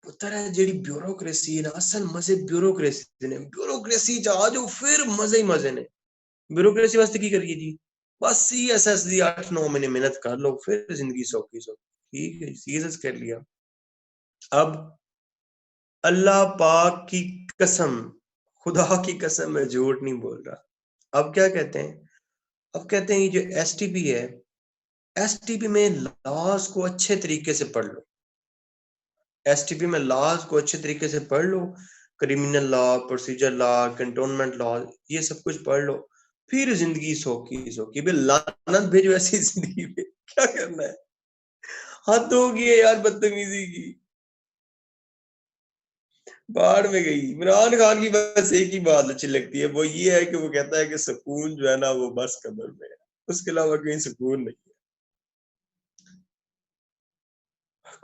पुत्र है जी ब्यूरोक्रेसी है ना, असल मजे ब्यूरोक्रेसी ने, ब्यूरोक्रेसी जा जो फिर मजे ही मजे ने। ब्यूरोक्रेसी वास्ते की करिए जी, बस CSS दी 8-9 महीने मेहनत कर लो, फिर जिंदगी सौखी सौखी। ठीक है, CSS कर लिया। अब अल्लाह पाक की कसम, खुदा की कसम, मैं झूठ नहीं बोल रहा। अब क्या कहते हैं, अब कहते हैं ये जो STP है, STP में लॉज को अच्छे तरीके से पढ़ लो। STP में लॉज को अच्छे तरीके से पढ़ लो, criminal law, procedure law, cantonment law, ये सब कुछ पढ़ लो, फिर जिंदगी सौखी सौखी। बे लानत भेजो ऐसी जिंदगी पे, क्या करना है? हद हो गई है यार बदतमीजी की, बाढ़ में गई। इमरान खान की बस एक ही बात अच्छी लगती है, वो ये है कि वो कहता है कि सुकून जो है ना वो बस कब्र में है, उसके अलावा कहीं सुकून नहीं है।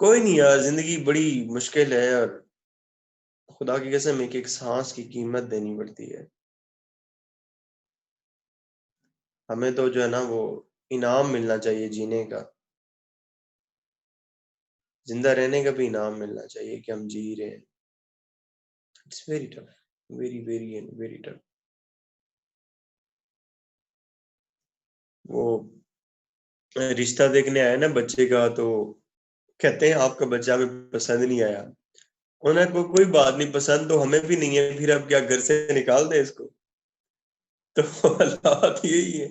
कोई नहीं यार, जिंदगी बड़ी मुश्किल है और खुदा की कसम एक एक सांस की कीमत देनी पड़ती है। हमें तो जो है ना वो इनाम मिलना चाहिए जीने का, जिंदा रहने का भी इनाम मिलना चाहिए कि हम जी रहे हैं। It's very tough, very very and very tough. वो रिश्ता देखने आया ना बच्चे का, तो कहते हैं आपका बच्चा हमें पसंद नहीं आया। उन्हें कोई बात नहीं, पसंद तो हमें भी नहीं है, फिर अब क्या घर से निकाल दे इसको? तो हालात यही है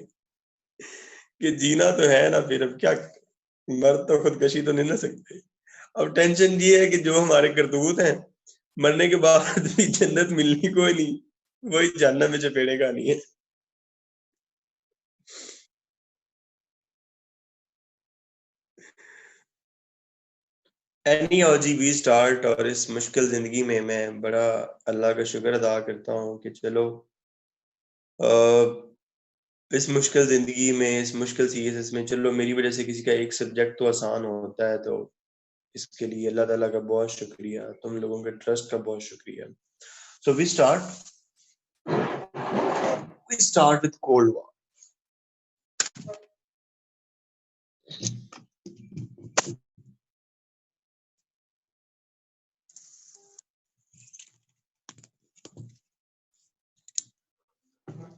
कि जीना तो है ना, फिर अब क्या, मर तो खुदकशी तो नहीं ना सकते। अब टेंशन ये है कि जो हमारे करतूत हैं, मरने के बाद भी जन्नत मिलनी कोई नहीं, वही जहन्नम में चपेड़ेगा नहीं है। एनी हाउ जी, वी स्टार्ट। और इस मुश्किल जिंदगी में मैं बड़ा अल्लाह का शुक्र अदा करता हूँ कि चलो इस मुश्किल जिंदगी में, इस मुश्किल सीरीज में, चलो मेरी वजह से किसी का एक सब्जेक्ट तो आसान होता है, तो इसके लिए अल्लाह ताला का बहुत शुक्रिया, तुम लोगों के ट्रस्ट का बहुत शुक्रिया। So we start with cold war.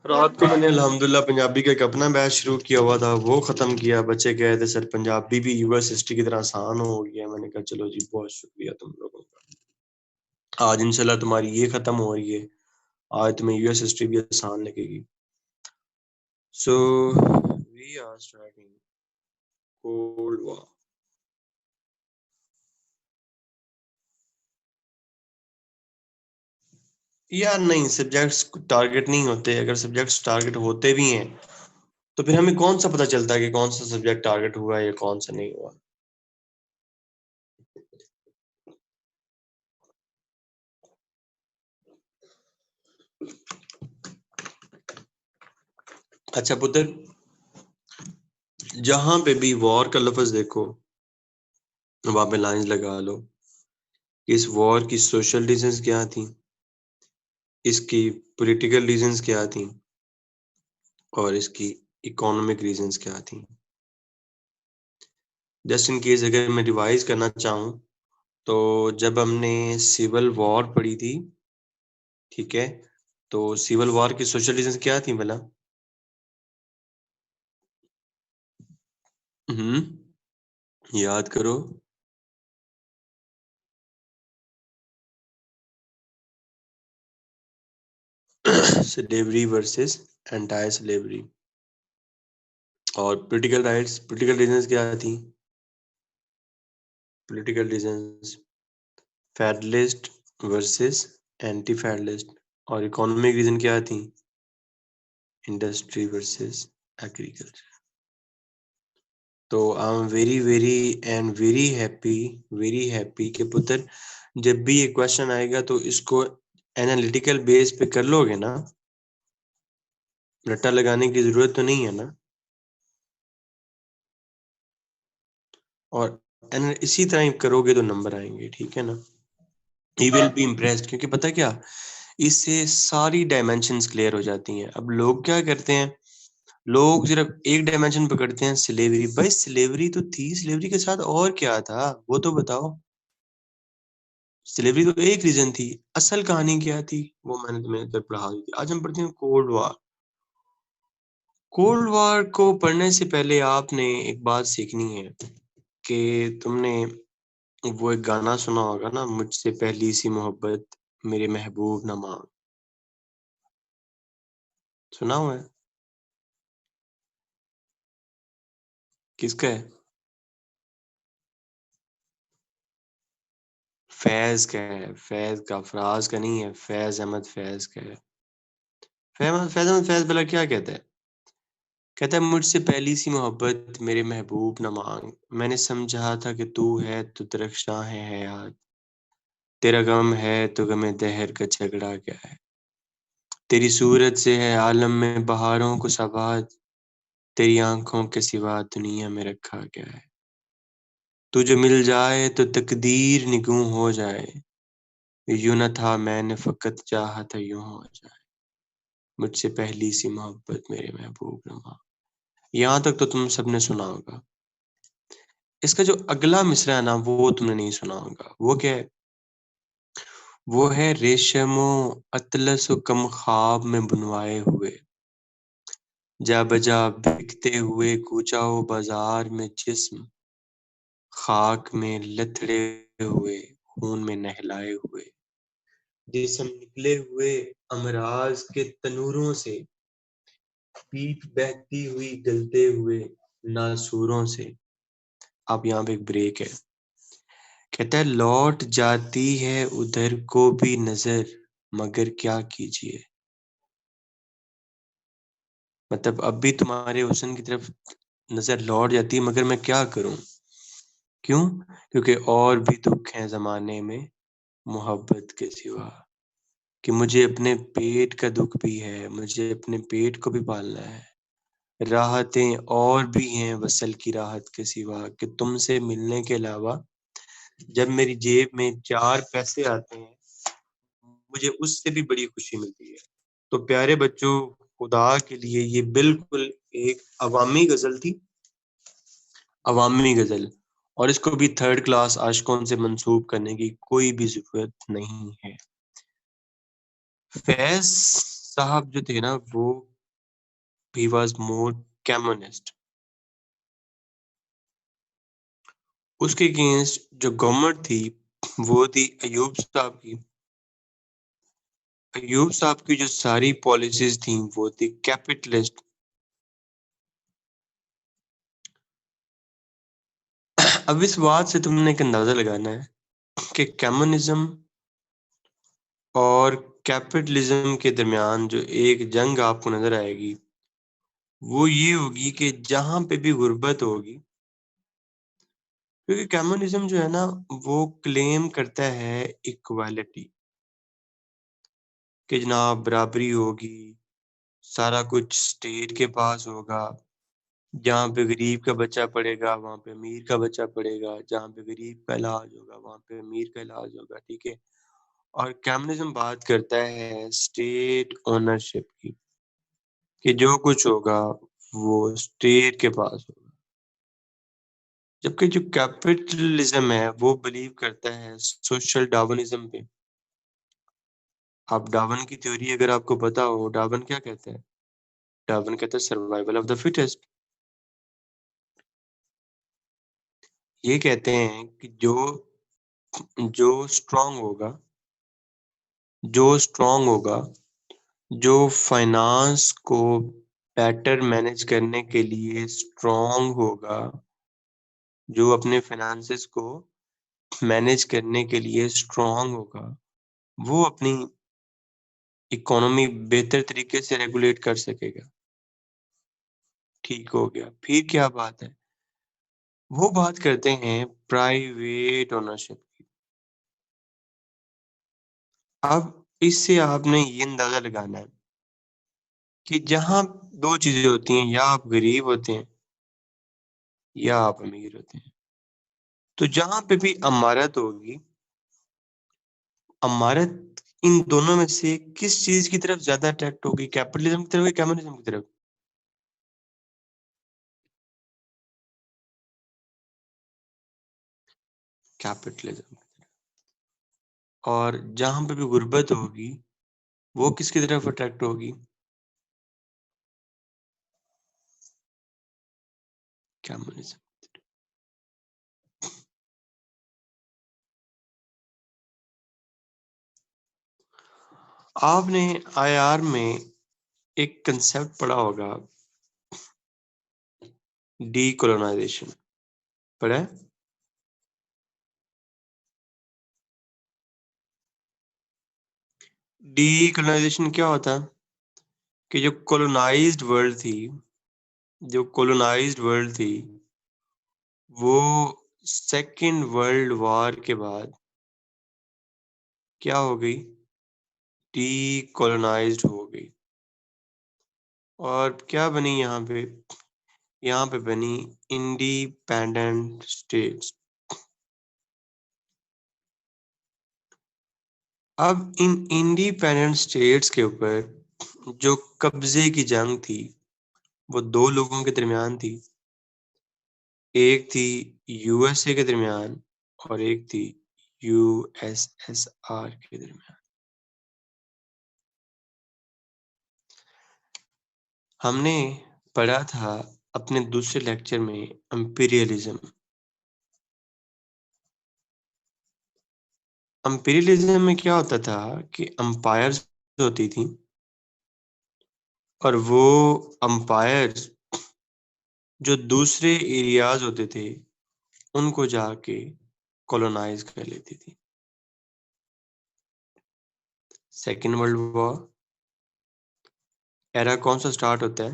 रात को मैंने अल्हम्दुलिल्लाह पंजाबी का एक अपना बैच शुरू किया हुआ था, वो खत्म किया। बच्चे कहे थे सर पंजाबी भी US हिस्ट्री की तरह आसान हो गया। मैंने कहा चलो जी बहुत शुक्रिया तुम लोगों का। आज इंशाल्लाह तुम्हारी ये खत्म हो रही है, आज तुम्हें US हिस्ट्री भी आसान लगेगी। So we are starting cold war. यार नहीं, सब्जेक्ट्स टारगेट नहीं होते। अगर सब्जेक्ट्स टारगेट होते भी हैं तो फिर हमें कौन सा पता चलता है कि कौन सा सब्जेक्ट टारगेट हुआ है या कौन सा नहीं हुआ? अच्छा पुत्र, जहां पे भी वॉर का लफ्ज देखो वहां पे लाइंस लगा लो। इस वॉर की सोशल रीजंस क्या थी, इसकी पॉलिटिकल रीजंस क्या थी, और इसकी इकोनॉमिक रीजंस क्या थी। जस्ट इन केस अगर मैं रिवाइज करना चाहूँ तो जब हमने सिविल वॉर पढ़ी थी, ठीक है, तो सिविल वॉर की सोशल रीजंस क्या थी भला? याद करो। Slavery versus entire slavery. और पॉलिटिकल राइट्स, पॉलिटिकल रीजंस क्या थी? Political reasons federalist versus anti federalist. और इकोनॉमिक रीजन क्या थी? Industry versus agriculture. तो I am very very and very happy कि पुत्र जब भी ये क्वेश्चन आएगा तो इसको एनालिटिकल बेस पे कर लोगे ना, रट्टा लगाने की जरूरत तो नहीं है ना। और इसी तरह करोगे तो नंबर आएंगे, ठीक है ना। ही विल बी इम्प्रेस्ड, क्योंकि पता क्या, इससे सारी डायमेंशंस क्लियर हो जाती हैं। अब लोग क्या करते हैं, लोग सिर्फ एक डायमेंशन पकड़ते हैं, स्लेवरी। भाई स्लेवरी तो थी, स्लेवरी के साथ और क्या था वो तो बताओ। स्लेवरी तो एक रीजन थी, असल कहानी क्या थी वो मैंने तुम्हें इधर पढ़ा दी थी। आज हम पढ़ते हैं कोल्ड वॉर। कोल्ड वॉर को पढ़ने से पहले आपने एक बात सीखनी है कि तुमने वो एक गाना सुना होगा ना, मुझसे पहली सी मोहब्बत मेरे महबूब न मांग। सुना हुआ है? किसका है? फैज का है, फैज का, फराज का नहीं है, फैज अहमद फैज का है। फैज अहमद फैज भला क्या कहता है? कहता है मुझसे पहली सी मोहब्बत मेरे महबूब न मांग, मैंने समझा था कि तू है तो दरख्शां है हयात, तेरा गम है तो गमे दहर का झगड़ा क्या है, तेरी सूरत से है आलम में बहारों को सवाद, तेरी आंखों के सिवा दुनिया में रखा क्या है, तुझे मिल जाए तो तकदीर निगूं हो जाए, यूं न था मैंने फकत चाहा था यूं हो जाए, मुझसे पहली सी मोहब्बत मेरे महबूब न मांग। यहाँ तक तो तुम सबने सुना होगा। इसका जो अगला मिसरा है ना वो तुमने नहीं सुना होगा। वो क्या है? वो है रेशमो अतलस कम ख्वाब में बुनवाए हुए, जा बजा बिकते हुए कूचाओ बाजार में जिस्म, खाक में लथड़े हुए खून में नहलाए हुए, जिस्म निकले हुए अमराज के तनूरों से, पीठ बहती हुई गलते हुए नासूरों से। अब यहाँ पे एक ब्रेक है। कहता है लौट जाती है उधर को भी नजर, मगर क्या कीजिए, मतलब अब भी तुम्हारे हुस्न की तरफ नजर लौट जाती है मगर मैं क्या करूं। क्यों? क्योंकि और भी दुख हैं जमाने में मोहब्बत के सिवा, कि मुझे अपने पेट का दुख भी है, मुझे अपने पेट को भी पालना है, राहतें और भी हैं वसल की राहत के सिवा, कि तुमसे मिलने के अलावा जब मेरी जेब में 4 पैसे आते हैं मुझे उससे भी बड़ी खुशी मिलती है। तो प्यारे बच्चों, खुदा के लिए ये बिल्कुल एक अवामी गजल थी, अवामी गजल, और इसको भी थर्ड क्लास आशिकों से मंसूब करने की कोई भी जरूरत नहीं है। फैज साहब जो थे ना वो, ही वॉज मोर कम्युनिस्ट। उसके अगेंस्ट जो गवर्नमेंट थी वो थी अयूब साहब की। अयूब साहब की जो सारी पॉलिसीज थी वो थी कैपिटलिस्ट। अब इस बात से तुमने एक अंदाजा लगाना है कि कम्युनिज्म और कैपिटलिज्म के दरमियान जो एक जंग आपको नजर आएगी वो ये होगी कि जहां पे भी गुर्बत होगी, क्योंकि कम्युनिज्म जो है ना वो क्लेम करता है इक्वालिटी, कि जनाब बराबरी होगी, सारा कुछ स्टेट के पास होगा, जहाँ पे गरीब का बच्चा पढ़ेगा वहां पे अमीर का बच्चा पढ़ेगा, जहाँ पे गरीब का इलाज होगा वहां पे अमीर का इलाज होगा, ठीक है। और कम्युनिज्म बात करता है स्टेट ओनरशिप की, कि जो कुछ होगा वो स्टेट के पास होगा। जबकि जो कैपिटलिज्म है वो बिलीव करता है सोशल डार्विनिज्म पे। आप डार्विन की थ्योरी अगर आपको पता हो, डार्विन क्या कहता है? डार्विन कहता है सर्वाइवल ऑफ द फिटेस्ट। ये कहते हैं कि जो स्ट्रांग होगा, जो स्ट्रांग होगा, जो फाइनेंस को बेटर मैनेज करने के लिए स्ट्रांग होगा, जो अपने फाइनेंसेस को मैनेज करने के लिए स्ट्रांग होगा, वो अपनी इकोनॉमी बेहतर तरीके से रेगुलेट कर सकेगा। ठीक हो गया। फिर क्या बात है? वो बात करते हैं प्राइवेट ओनरशिप की। अब इससे आपने ये अंदाजा लगाना है कि जहां दो चीजें होती हैं, या आप गरीब होते हैं या आप अमीर होते हैं, तो जहां पे भी अमारत होगी, अमारत इन दोनों में से किस चीज की तरफ ज्यादा अट्रैक्ट होगी, कैपिटलिज्म की तरफ या कम्युनिज्म की तरफ? कैपिटलिज्म। और जहां पे भी गुर्बत होगी वो किसकी तरफ अट्रैक्ट होगी? क्या मान लीजिए आपने आईआर में एक कंसेप्ट पढ़ा होगा, डीकोलोनाइजेशन पढ़ा है? डीकोलोनाइजेशन क्या होता है कि जो कोलोनाइज्ड वर्ल्ड थी, जो कोलोनाइज्ड वर्ल्ड थी वो सेकेंड वर्ल्ड वॉर के बाद क्या हो गई? डीकोलोनाइज्ड हो गई। और क्या बनी यहाँ पे? यहाँ पे बनी इंडिपेंडेंट स्टेट्स। अब इन इंडिपेंडेंट स्टेट्स के ऊपर जो कब्जे की जंग थी वो दो लोगों के दरमियान थी। एक थी यूएसए के दरमियान और एक थी यूएसएसआर के दरमियान। हमने पढ़ा था अपने दूसरे लेक्चर में इंपीरियलिज्म। इंपीरियलिज्म में क्या होता था कि अंपायर्स होती थी और वो अंपायर्स जो दूसरे एरियाज होते थे उनको जाके कॉलोनाइज कर लेती थी। सेकेंड वर्ल्ड वॉर एरा कौन सा स्टार्ट होता है?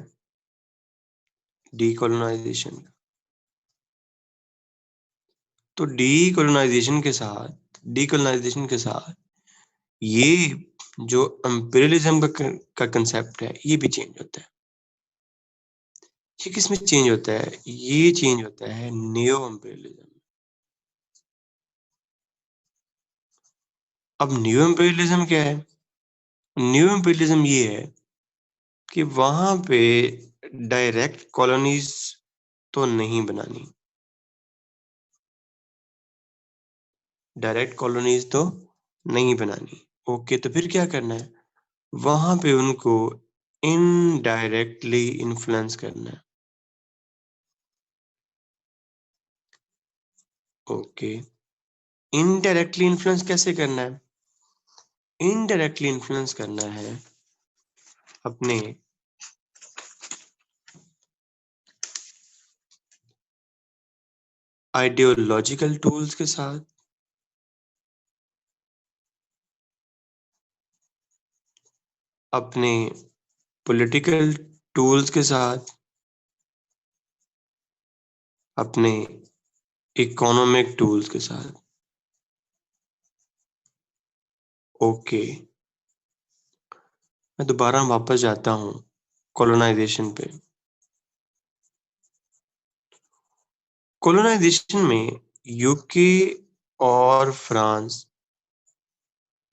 डीकोलोनाइजेशन। तो डीकोलोनाइजेशन के साथ ये जो इंपीरियलिज्म का कंसेप्ट है ये भी चेंज होता है। ये किसमें चेंज होता है? ये चेंज होता है नियो इंपीरियलिज्म। अब न्यू इंपीरियलिज्म क्या है? न्यू इंपीरियलिज्म ये है कि वहां पे डायरेक्ट कॉलोनीज तो नहीं बनानी, डायरेक्ट कॉलोनीज तो नहीं बनानी। ओके, तो फिर क्या करना है? वहां पे उनको इनडायरेक्टली इन्फ्लुएंस करना है। ओके, इनडायरेक्टली इन्फ्लुएंस कैसे करना है? इनडायरेक्टली इन्फ्लुएंस करना है अपने आइडियोलॉजिकल टूल्स के साथ, अपने पॉलिटिकल टूल्स के साथ, अपने इकोनॉमिक टूल्स के साथ। ओके, मैं दोबारा वापस जाता हूँ कॉलोनाइजेशन पे। कॉलोनाइजेशन में यूके और फ्रांस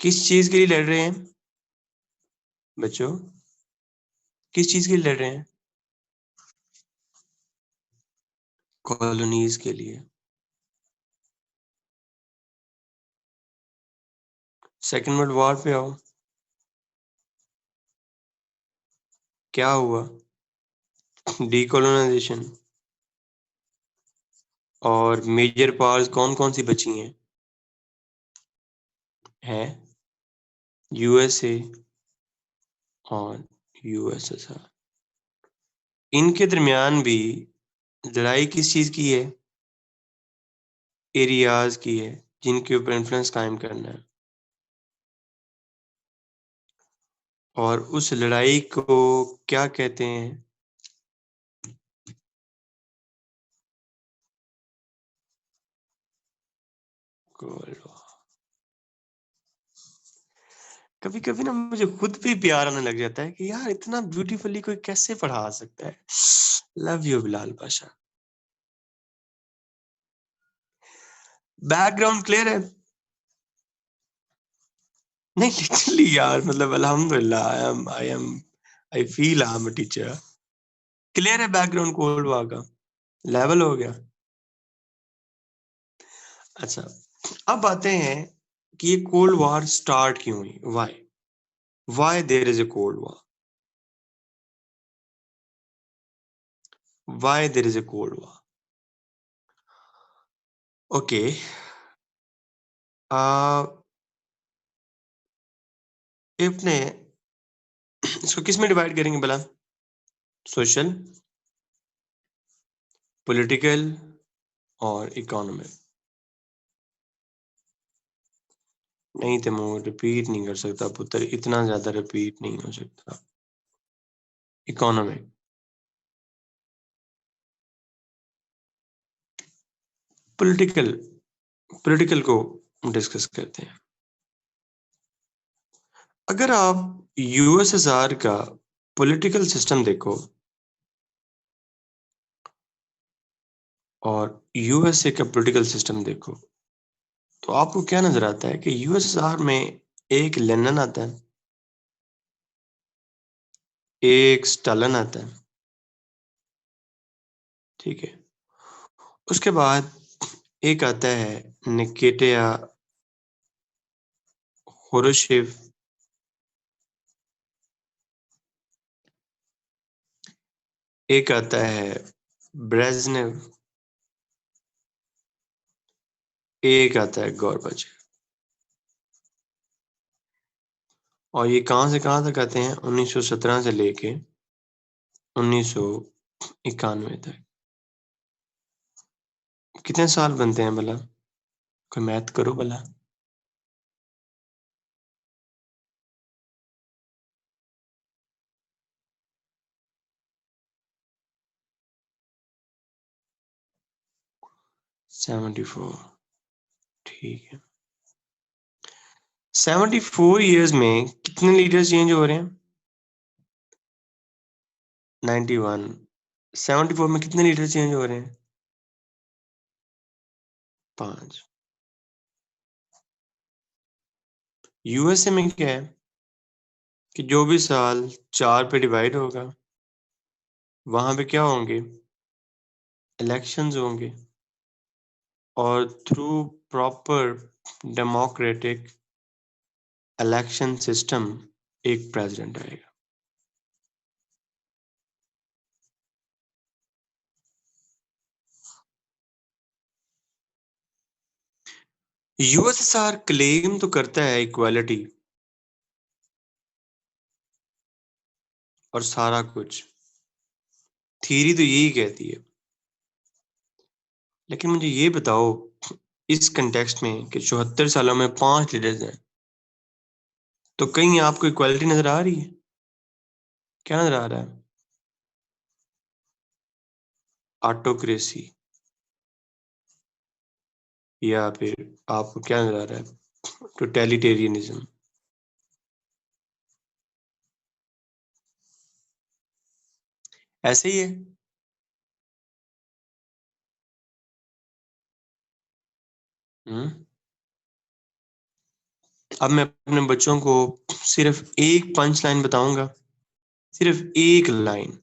किस चीज के लिए लड़ रहे हैं बच्चों? किस चीज के लिए लड़ रहे हैं? कॉलोनीज के लिए। सेकेंड वर्ल्ड वॉर पे आओ, क्या हुआ? डीकोलोनाइजेशन। और मेजर पावर्स कौन कौन सी बची हैं? है यूएसए और यूएसएसआर। इनके दरमियान भी लड़ाई किस चीज की है? एरियाज की है जिनके ऊपर इन्फ्लुएंस कायम करना है। और उस लड़ाई को क्या कहते हैं? Cold war. कभी कभी ना मुझे खुद भी प्यार आने लग जाता है कि यार इतना ब्यूटीफुली कोई कैसे पढ़ा सकता है। Love you Bilal Pasha. Background clear है? नहीं लिटरली यार, मतलब अल्हम्दुलिल्लाह I feel I am a teacher. Clear है बैकग्राउंड कोल्ड वॉर का? लेवल हो गया? अच्छा, अब आते हैं कि ये कोल्ड वॉर स्टार्ट क्यों हुई, why there is a cold war, why there is a cold war. Okay, अपने इसको किस में डिवाइड करेंगे भला? सोशल, पॉलिटिकल और इकोनॉमिक। नहीं तो मैं रिपीट नहीं कर सकता पुत्र, इतना ज्यादा रिपीट नहीं हो सकता। इकोनॉमिक, पॉलिटिकल, पॉलिटिकल को डिस्कस करते हैं। अगर आप यूएसएसआर का पॉलिटिकल सिस्टम देखो और यूएसए का पॉलिटिकल सिस्टम देखो, तो आपको क्या नजर आता है कि यूएसएसआर में एक लेनिन आता है, एक स्टालिन आता है, ठीक है। उसके बाद एक आता है निकिटा खुरुश्चेव, एक आता है ब्रेजनेव, एक आता है गोर्बाचेव। और ये कहां से कहां तक आते हैं? 1917 से लेके 1991 तक। कितने साल बनते हैं भला? कोई मैथ करो भला। सेवेंटी फोर, ठीक है। 74 ईयर्स में कितने लीडर्स चेंज हो रहे हैं? 91। 74 में कितने लीडर चेंज हो रहे हैं? 5। यूएसए में क्या है कि जो भी साल 4 पे डिवाइड होगा, वहां पे क्या होंगे? इलेक्शंस होंगे, और through proper democratic election system एक प्रेसिडेंट आएगा। यूएसएसआर क्लेम तो करता है इक्वालिटी और सारा कुछ, थ्योरी तो यही कहती है। लेकिन मुझे ये बताओ, इस कंटेक्स्ट में कि 74 सालों में 5 लीडर्स हैं, तो कहीं आपको इक्वालिटी नजर आ रही है? क्या नजर आ रहा है? ऑटोक्रेसी, या फिर आपको क्या नजर आ रहा है? टोटलिटेरियनिज्म। ऐसे ही है। हम्म। अब मैं अपने बच्चों को सिर्फ एक पंच लाइन बताऊंगा, सिर्फ एक लाइन,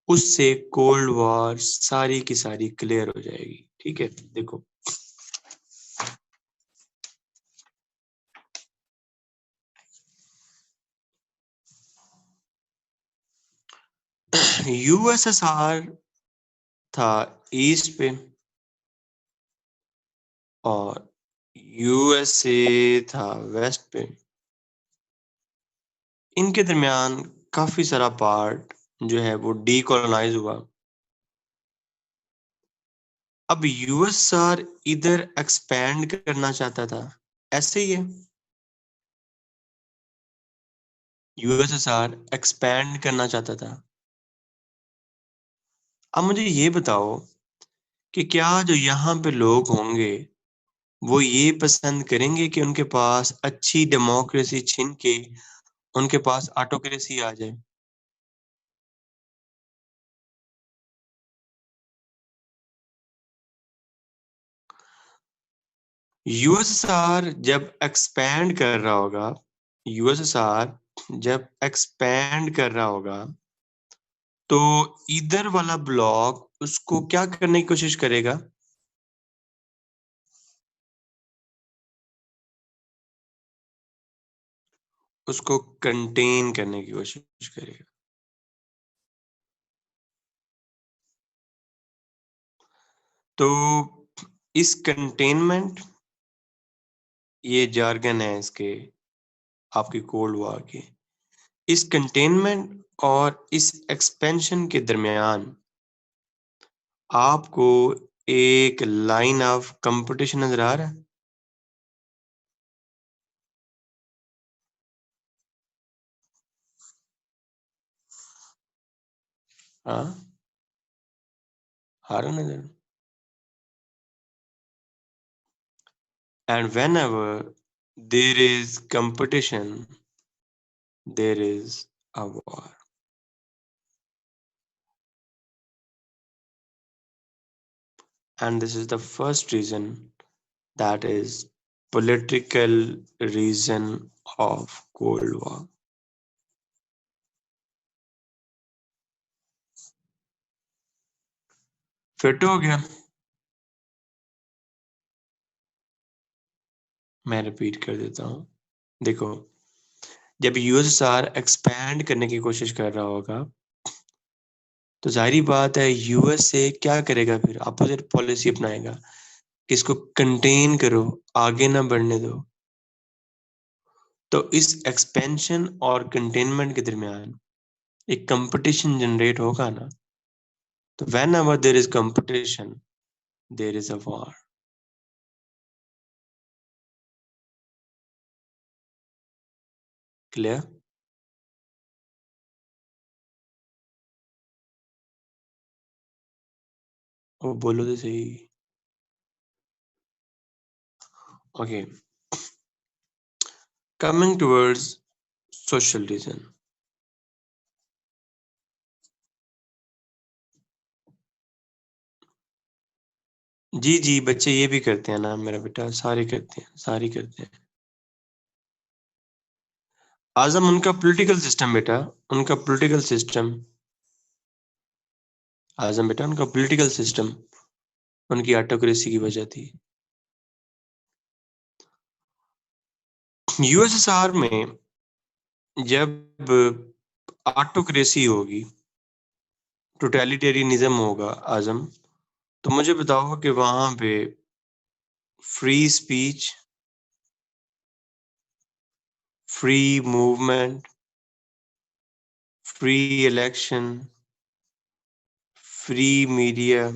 उससे कोल्ड वॉर सारी की सारी क्लियर हो जाएगी। ठीक है, देखो। यूएसएसआर था ईस्ट पे और यूएसए था वेस्ट पे। इनके दरमियान काफी सारा पार्ट जो है वो डीकोलोनाइज हुआ। अब यूएसआर इधर एक्सपैंड करना चाहता था, ऐसे ही है। यूएसएसआर एक्सपैंड करना चाहता था। अब मुझे ये बताओ कि क्या जो यहाँ पे लोग होंगे वो ये पसंद करेंगे कि उनके पास अच्छी डेमोक्रेसी छीन के उनके पास ऑटोक्रेसी आ जाए? यूएसएसआर जब एक्सपैंड कर रहा होगा, यूएसएसआर जब एक्सपैंड कर रहा होगा, तो इधर वाला ब्लॉक उसको क्या करने की कोशिश करेगा? उसको कंटेन करने की कोशिश करेगा। तो इस कंटेनमेंट, ये जार्गन है इसके, आपकी कोल्ड वॉर के, इस कंटेनमेंट और इस एक्सपेंशन के दरमियान आपको एक लाइन ऑफ कंपटीशन नजर आ रहा है? हाँ, आ रहा नजर। And whenever there is competition, there is a war. And this is the first reason, that is political reason of Cold War. Fit हो गया? मैं रिपीट कर देता हूँ। देखो, जब यूएसएसआर एक्सपैंड करने की कोशिश कर रहा होगा, तो जाहिर बात है यूएसए क्या करेगा, फिर अपोजिट पॉलिसी अपनाएगा कि इसको कंटेन करो, आगे ना बढ़ने दो। तो इस एक्सपेंशन और कंटेनमेंट के दरमियान एक कंपटीशन जनरेट होगा ना। तो whenever there is competition, there is a war. Clear? वो बोलो तो सही। Okay, coming towards social reason. जी जी, बच्चे ये भी करते हैं ना मेरा बेटा, सारे करते हैं, सारे करते हैं। आजम, उनका पॉलिटिकल सिस्टम बेटा, उनका पॉलिटिकल सिस्टम, आजम बेटा, उनका पॉलिटिकल सिस्टम उनकी ऑटोक्रेसी की वजह थी। यूएसएसआर में जब ऑटोक्रेसी होगी, टोटलिटेरियनिज्म होगा आजम, तो मुझे बताओ कि वहां पे free speech, free movement, free election, free media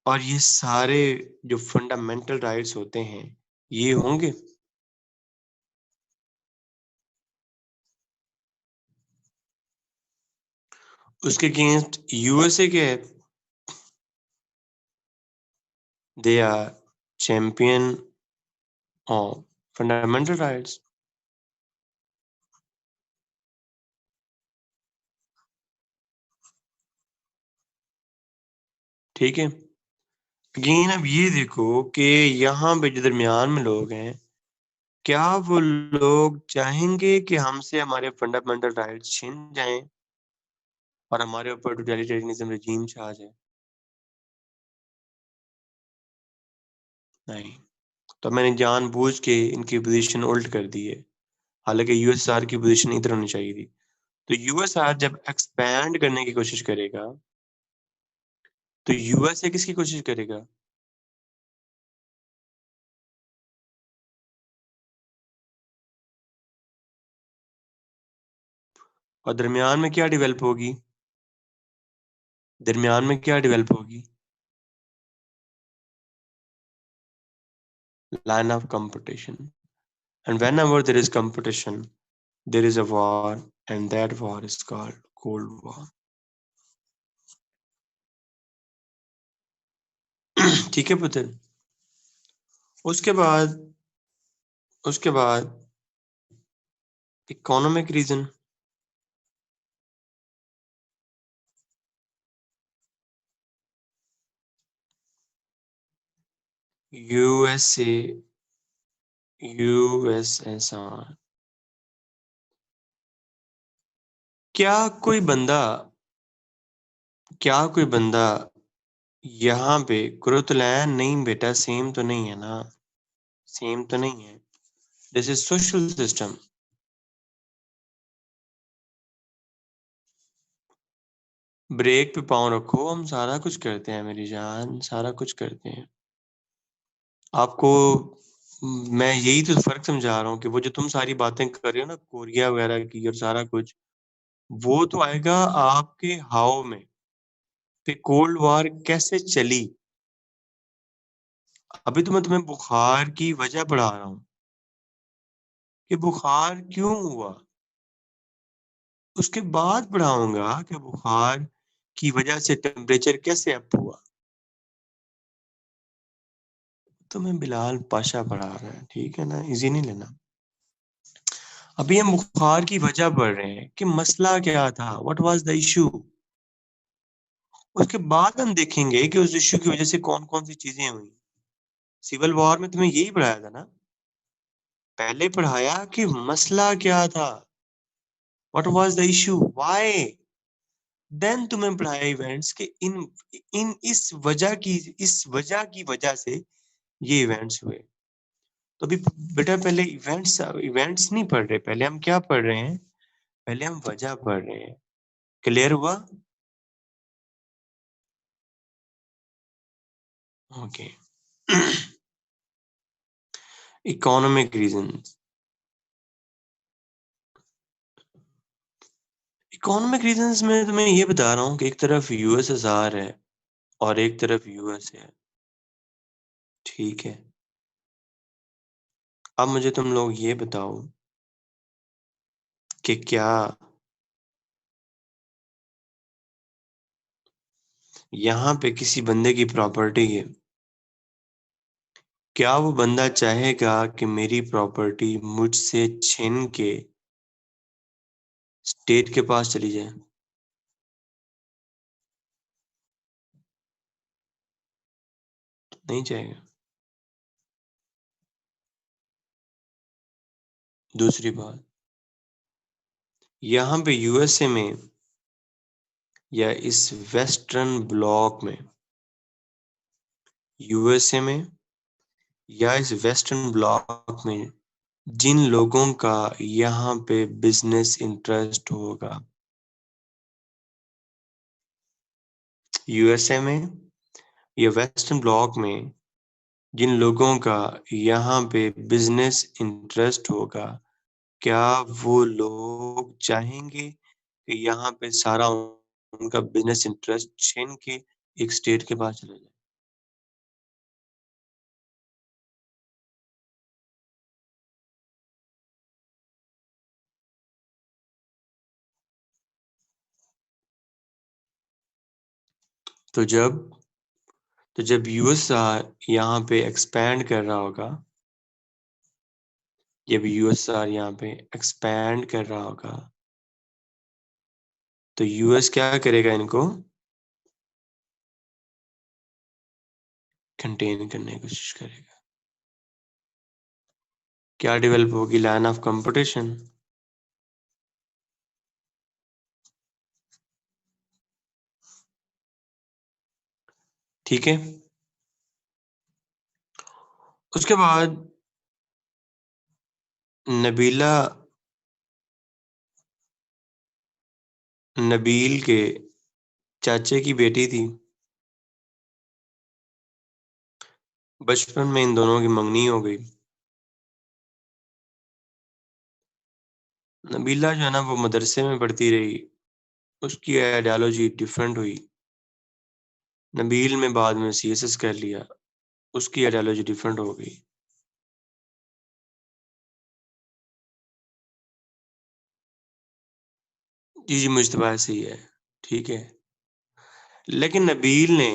और ये सारे जो फंडामेंटल राइट्स होते हैं, ये होंगे? उसके अगेंस्ट यूएसए के है, they are champion of fundamental rights. ठीक है, अगेन अब ये देखो कि यहाँ पे जो दरमियान में लोग हैं, क्या वो लोग चाहेंगे कि हमसे हमारे फंडामेंटल राइट्स छीन जाएं और हमारे ऊपर टोटलिटेरियनिज्म regime छा जाए? नहीं। तो मैंने जानबूझ के इनकी पोजीशन उल्ट कर दी है, हालांकि यूएसआर की पोजीशन इधर होनी चाहिए थी। तो यूएसआर जब एक्सपैंड करने की कोशिश करेगा, तो यूएसए किसकी कोशिश करेगा? और दरमियान में क्या डेवलप होगी? दरमियान में क्या डेवलप होगी? Line of competition. And whenever there is competition, there is a war, and that war is called Cold War. ठीक है पुत्र? उसके उसके बाद इकोनॉमिक रीजन। USA, USSR. क्या कोई बंदा, क्या कोई बंदा यहाँ पे कुरुतलैन, नहीं बेटा, सेम तो नहीं है ना, सेम तो नहीं है। This is social system. Break पे पाँव रखो, हम सारा कुछ करते हैं मेरी जान, सारा कुछ करते हैं। आपको मैं यही तो फर्क समझा रहा हूँ कि वो जो तुम सारी बातें कर रहे हो ना कोरिया वगैरह की और सारा कुछ, वो तो आएगा आपके हाव में कि कोल्ड वॉर कैसे चली। अभी तो मैं तुम्हें बुखार की वजह पढ़ा रहा हूँ कि बुखार क्यों हुआ, उसके बाद पढ़ाऊंगा कि बुखार की वजह से टेम्परेचर कैसे अप हुआ। तो मैं बिलाल पाशा पढ़ा रहा है, ठीक है ना, इजी नहीं लेना। अभी हम बुखार की वजह पढ़ रहे हैं कि मसला क्या था, व्हाट वाज द इशू। उसके बाद हम देखेंगे कि उस इशू की वजह से कौन कौन सी चीजें हुई। सिविल वॉर में तुम्हें यही पढ़ाया था ना, पहले पढ़ाया कि मसला क्या था, what was the issue, why. Then तुम्हें पढ़ाया इवेंट्स के इन इन इस वजह की वजह से ये इवेंट्स हुए। तो अभी बेटा पहले इवेंट्स इवेंट्स नहीं पढ़ रहे, पहले हम क्या पढ़ रहे हैं, पहले हम वजह पढ़ रहे हैं। क्लियर हुआ? Okay. Economic reasons. Economic reasons में तुम्हें ये बता रहा हूँ कि एक तरफ यूएसएसआर है और एक तरफ यूएस है, ठीक है। अब मुझे तुम लोग ये बताओ कि क्या यहाँ पे किसी बंदे की प्रॉपर्टी है, क्या वो बंदा चाहेगा कि मेरी प्रॉपर्टी मुझसे छीन के स्टेट के पास चली जाए? नहीं चाहेगा। दूसरी बात, यहाँ पे यूएसए में या इस वेस्टर्न ब्लॉक में, यूएसए में या इस वेस्टर्न ब्लॉक में जिन लोगों का यहाँ पे बिजनेस इंटरेस्ट होगा, यूएसए में या वेस्टर्न ब्लॉक में जिन लोगों का यहाँ पे बिजनेस इंटरेस्ट होगा, क्या वो लोग चाहेंगे कि यहाँ पे सारा उनका बिजनेस इंटरेस्ट छीन के एक स्टेट के पास चले जाए? तो जब तो जब यूएसआर यहाँ पे एक्सपैंड कर रहा होगा, जब यूएसआर यहाँ पे एक्सपैंड कर रहा होगा, तो यूएस क्या करेगा, इनको कंटेन करने की कोशिश करेगा। क्या डेवलप होगी? Line of competition. ठीक है। उसके बाद नबीला नबील के चाचे की बेटी थी, बचपन में इन दोनों की मंगनी हो गई। नबीला जो है ना वो मदरसे में पढ़ती रही, उसकी आइडियोलॉजी डिफरेंट हुई। नबील में बाद में सीएसएस कर लिया, उसकी आइडियोलॉजी डिफरेंट हो गई। जी जी, मुझतबा ऐसे ही है, ठीक है। लेकिन नबील ने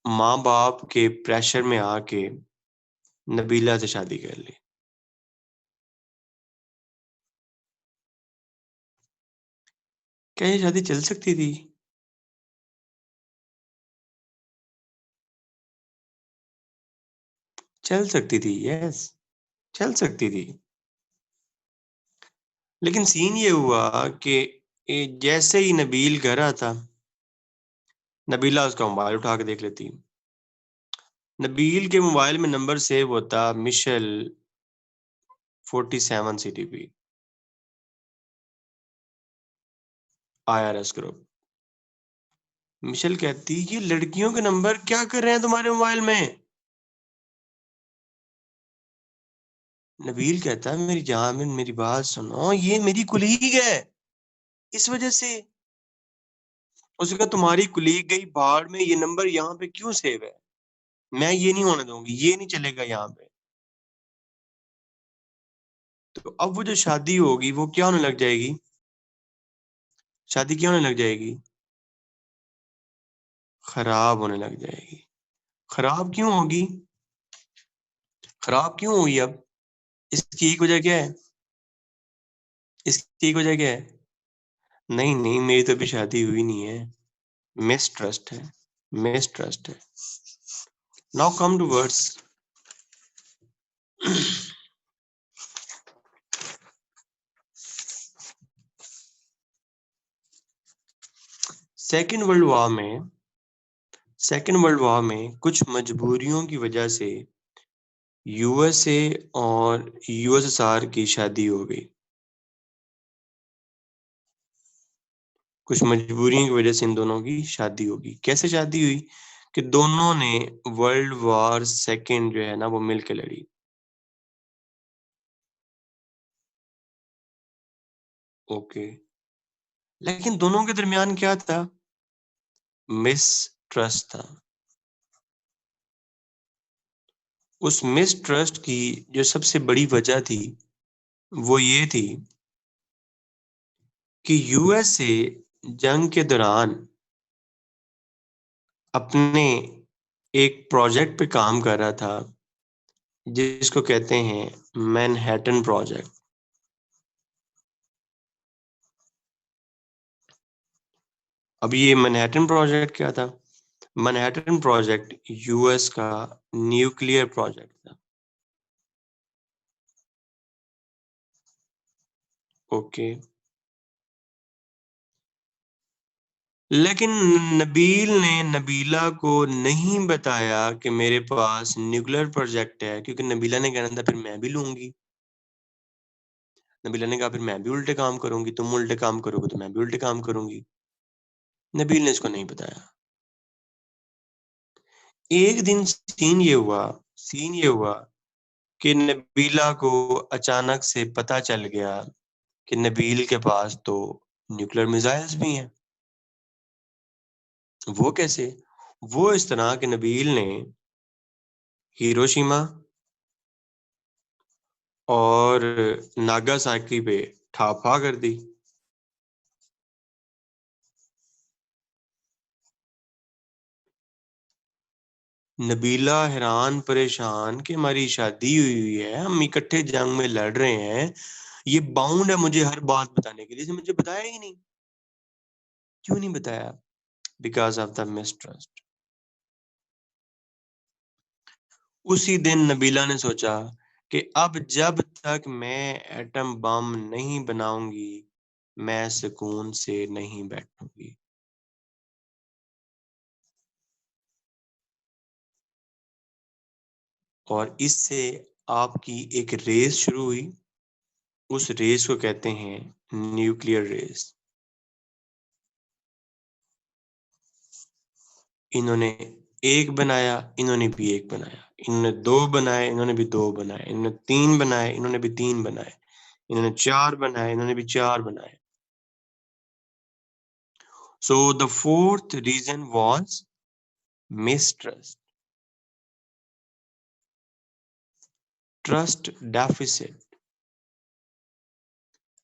माँ बाप के प्रेशर में आके नबीला से शादी कर ली। क्या ये शादी चल सकती थी? चल सकती थी, यस, चल सकती थी। लेकिन सीन ये हुआ कि जैसे ही नबील घर आता, नबीला उसका मोबाइल उठा के देख लेती। नबील के मोबाइल में नंबर सेव होता Michelle 47 CTP, IRS group. Michelle कहती ये लड़कियों के नंबर क्या कर रहे हैं तुम्हारे मोबाइल में। नबील कहता है मेरी जान मेरी बात सुनो, ये मेरी कुलीग है, इस वजह से। उसने कहा तुम्हारी कुलीग गई बाहर में, ये नंबर यहाँ पे क्यों सेव है? मैं ये नहीं होने दूंगी, ये नहीं चलेगा यहाँ पे। तो अब वो जो शादी होगी वो क्या होने लग जाएगी? शादी क्या होने लग जाएगी? खराब होने लग जाएगी। खराब क्यों होगी? खराब क्यों हुई अब? इसकी एक वजह क्या है? इसकी एक वजह क्या है? नहीं नहीं, मेरी तो अभी शादी हुई नहीं है। मिस ट्रस्ट है, मिस ट्रस्ट है। Now come to words. Second world war में कुछ मजबूरियों की वजह से यूएसए और यूएसएसआर की शादी हो गई। कुछ मजबूरियों की वजह से इन दोनों की शादी होगी। कैसे शादी हुई? कि दोनों ने वर्ल्ड वॉर सेकेंड जो है ना वो मिलके लड़ी। ओके, लेकिन दोनों के दरमियान क्या था? मिस ट्रस्ट था। उस मिस ट्रस्ट की जो सबसे बड़ी वजह थी वो ये थी कि यूएसए जंग के दौरान अपने एक प्रोजेक्ट पे काम कर रहा था जिसको कहते हैं मैनहट्टन प्रोजेक्ट। अब ये मैनहट्टन प्रोजेक्ट क्या था? मैनहट्टन प्रोजेक्ट यूएस का न्यूक्लियर प्रोजेक्ट था। ओके, लेकिन नबील ने नबीला को नहीं बताया कि मेरे पास न्यूक्लियर प्रोजेक्ट है, क्योंकि नबीला ने कहना था फिर मैं भी लूंगी। नबीला ने कहा फिर मैं भी उल्टे काम करूंगी, तुम उल्टे काम करोगे तो मैं भी उल्टे काम करूंगी। नबील ने इसको नहीं बताया। एक दिन सीन ये हुआ कि नबीला को अचानक से पता चल गया कि नबील के पास तो न्यूक्लियर मिसाइल्स भी हैं। वो कैसे? वो इस तरह कि नबील ने हिरोशिमा और नागासाकी पे ठापा कर दी। नबीला हैरान परेशान कि हमारी शादी हुई है, हम इकट्ठे जंग में लड़ रहे हैं, ये बाउंड है मुझे हर बात बताने के लिए, इसने मुझे बताया ही नहीं। क्यों नहीं बताया? Because of the mistrust. उसी दिन नबीला ने सोचा कि अब जब तक मैं एटम बम नहीं बनाऊंगी मैं सुकून से नहीं बैठूंगी। और इससे आपकी एक रेस शुरू हुई। उस रेस को कहते हैं न्यूक्लियर रेस। इन्होंने एक बनाया, इन्होंने भी एक बनाया, इन्होंने दो बनाए, इन्होंने भी दो बनाए, इन्होंने तीन बनाए, इन्होंने भी तीन बनाए, इन्होंने चार बनाए, इन्होंने भी चार बनाए। So the fourth reason was mistrust, trust deficit.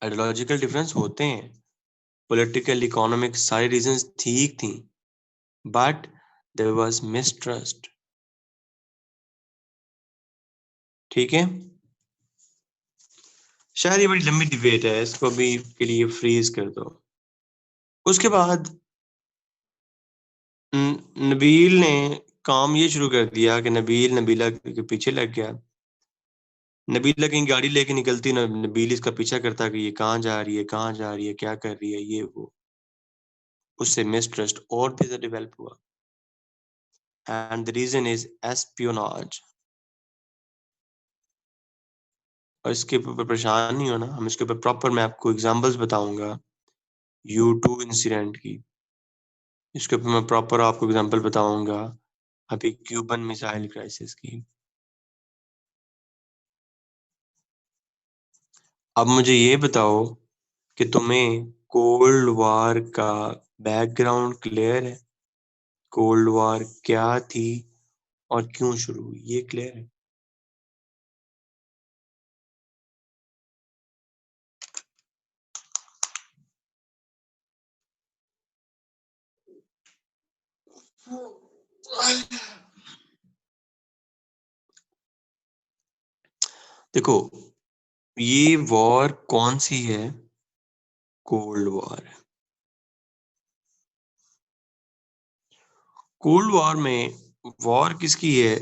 Ideological difference होते हैं, पॉलिटिकल इकोनॉमिक सारी रीजंस ठीक थी, बट देयर वाज मिसट्रस्ट। ठीक है, शायद ये बड़ी लंबी डिबेट है, इसको भी के लिए फ्रीज कर दो। उसके बाद नबील ने काम ये शुरू कर दिया कि नबील नबीला के पीछे लग गया। नबीला कहीं गाड़ी लेके निकलती, नबील इसका पीछा करता कि ये कहाँ जा रही है, कहाँ जा रही है, क्या कर रही है, ये वो। उससे मिसट्रस्ट और भी ज्यादा डेवलप हुआ। And the reason is espionage. और इसके ऊपर परेशान नहीं होना, हम इसके ऊपर प्रॉपर मैं आपको एग्जांपल्स बताऊंगा U2 इंसिडेंट की। इसके ऊपर मैं प्रॉपर आपको एग्जांपल बताऊंगा अभी क्यूबन मिसाइल क्राइसिस की। अब मुझे ये बताओ कि तुम्हें कोल्ड वॉर का बैकग्राउंड क्लियर है? कोल्ड वॉर क्या थी और क्यों शुरू हुई, ये क्लियर है? देखो, ये वॉर कौन सी है? Cold war. कोल्ड वॉर में वॉर किसकी है?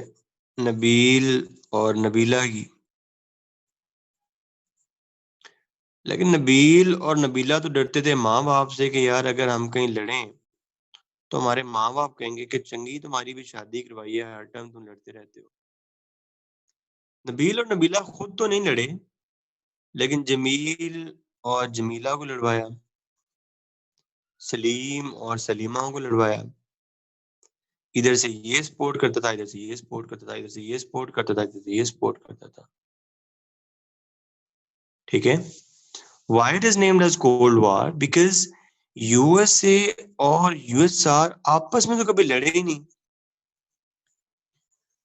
नबील और नबीला की। लेकिन नबील और नबीला तो डरते थे माँ बाप से कि यार अगर हम कहीं लड़ें तो हमारे माँ बाप कहेंगे कि चंगी तुम्हारी भी शादी करवाई है, हर टाइम तुम लड़ते रहते हो। नबील और नबीला खुद तो नहीं लड़े, लेकिन जमील और जमीला को लड़वाया, सलीम और सलीमा को लड़वाया। इधर से ये सपोर्ट करता था, इधर से ये सपोर्ट करता था, इधर से ये सपोर्ट करता था, इधर से ये सपोर्ट करता था। ठीक है। Why it is named as Cold War? Because USA और यूएसआर आपस में तो कभी लड़े ही नहीं।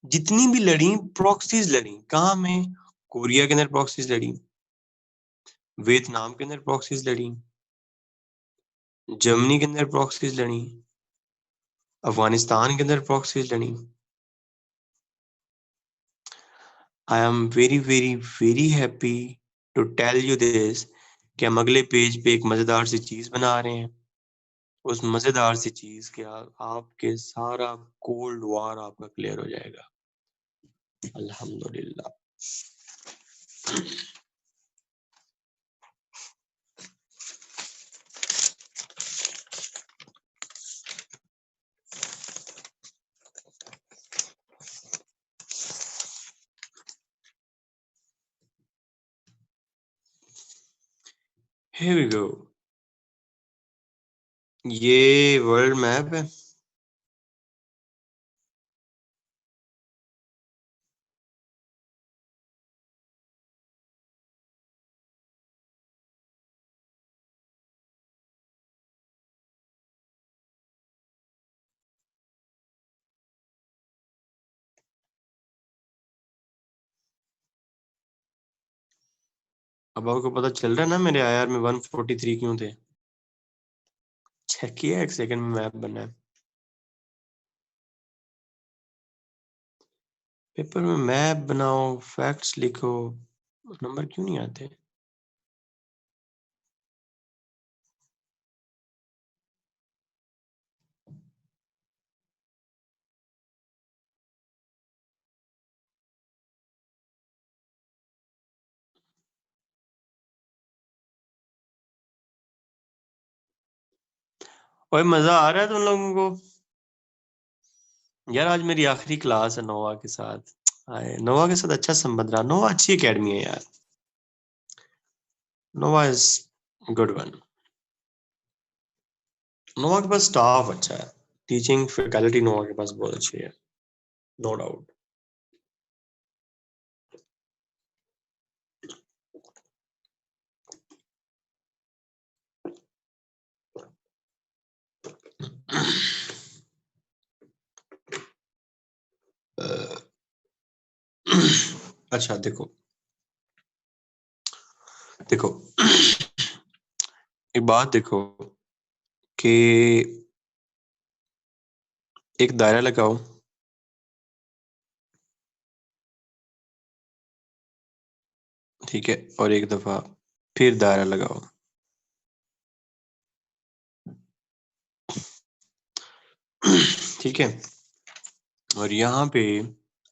जितनी भी लड़ी प्रॉक्सीज लड़ी, कहाँ में? कोरिया के अंदर प्रॉक्सीज लड़ी, वियतनाम के अंदर प्रॉक्सीज लड़ी, जर्मनी के अंदर प्रॉक्सीज लड़ी, अफगानिस्तान के अंदर प्रॉक्सीज लड़ी। I am very very very happy to tell you this कि हम अगले पेज पे एक मजेदार सी चीज बना रहे हैं। उस मजेदार सी चीज के आपके सारा कोल्ड वॉर आपका क्लियर हो जाएगा, अल्हम्दुलिल्लाह। Here we go. ये वर्ल्ड मैप है। अब आपको पता चल रहा है ना मेरे आईआर में 143 क्यों थे? चेक किया एक सेकंड में मैप बना है। पेपर में मैप बनाओ, फैक्ट्स लिखो, नंबर क्यों नहीं आते? ओए मजा आ रहा है तुम लोगों को? यार आज मेरी आखिरी क्लास है नोवा के साथ। आए नोवा के साथ अच्छा संबंध रहा। नोवा अच्छी एकेडमी है यार। नोवा इज गुड वन। नोवा के पास स्टाफ अच्छा है। टीचिंग फैकल्टी नोवा के पास बहुत अच्छी है, नो डाउट। अच्छा देखो, देखो एक बात देखो कि एक दायरा लगाओ, ठीक है, और एक दफा फिर दायरा लगाओ। ठीक है। और यहाँ पे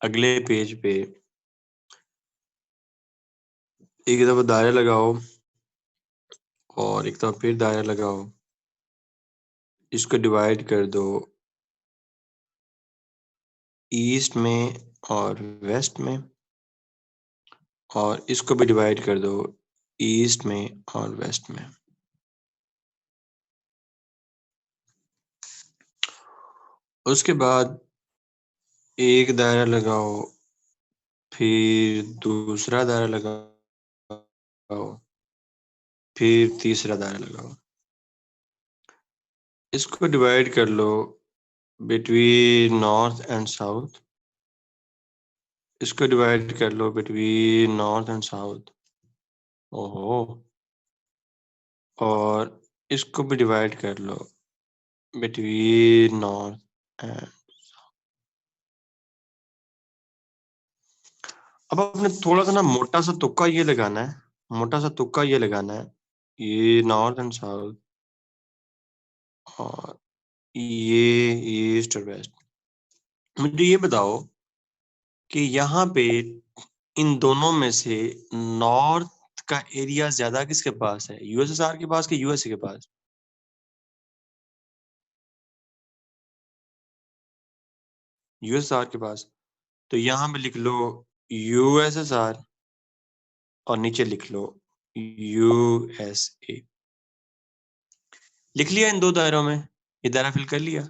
अगले पेज पे एक दफा दायरा लगाओ और एक दफा फिर दायरा लगाओ। इसको डिवाइड कर दो ईस्ट में और वेस्ट में, और इसको भी डिवाइड कर दो ईस्ट में और वेस्ट में। उसके बाद एक दायरा लगाओ, फिर दूसरा दायरा लगाओ, फिर तीसरा दायरा लगाओ। इसको डिवाइड कर लो बिटवीन नॉर्थ एंड साउथ। इसको डिवाइड कर लो बिटवीन नॉर्थ एंड साउथ। ओहो। और इसको भी डिवाइड कर लो बिटवीन नॉर्थ एंड। अब आपने थोड़ा सा ना मोटा सा तुक्का ये लगाना है, मोटा सा तुक्का ये लगाना है, ये नॉर्थ एंड साउथ और ये ईस्ट और वेस्ट। मुझे ये बताओ कि यहाँ पे इन दोनों में से नॉर्थ का एरिया ज्यादा किसके पास है, यूएसएसआर के पास कि यूएसए के पास? यूएसएसआर के पास। तो यहाँ पे लिख लो यूएसएसआर और नीचे लिख लो यूएसए। लिख लिया इन दो दायरों में, ये दायरा फिल कर लिया।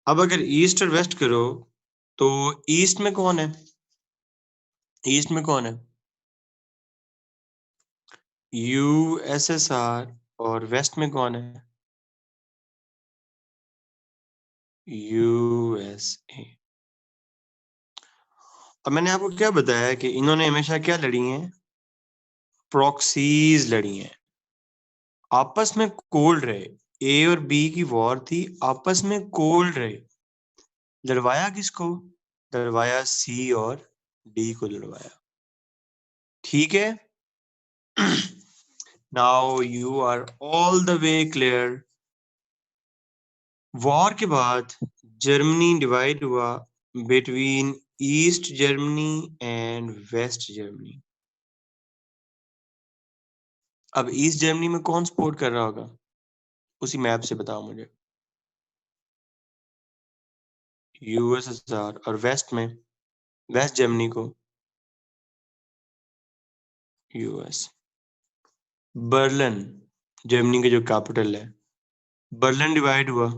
अब अगर ईस्ट और वेस्ट करो तो ईस्ट में कौन है? ईस्ट में कौन है? यूएसएसआर। और वेस्ट में कौन है? यूएसए। अब मैंने आपको क्या बताया कि इन्होंने हमेशा क्या लड़ी हैं? प्रॉक्सीज लड़ी हैं, आपस में कोल्ड रहे। ए और बी की वॉर थी, आपस में कोल्ड रहे। लड़वाया किसको? लड़वाया सी और डी को लड़वाया। ठीक है। Now you are all the way clear. War के बाद जर्मनी डिवाइड हुआ between East Germany and West Germany. अब ईस्ट जर्मनी में कौन सपोर्ट कर रहा होगा? उसी मैप से बताओ मुझे। यूएसएसआर। और वेस्ट में, वेस्ट जर्मनी को यूएस। बर्लिन जर्मनी के जो कैपिटल है, बर्लिन डिवाइड हुआ।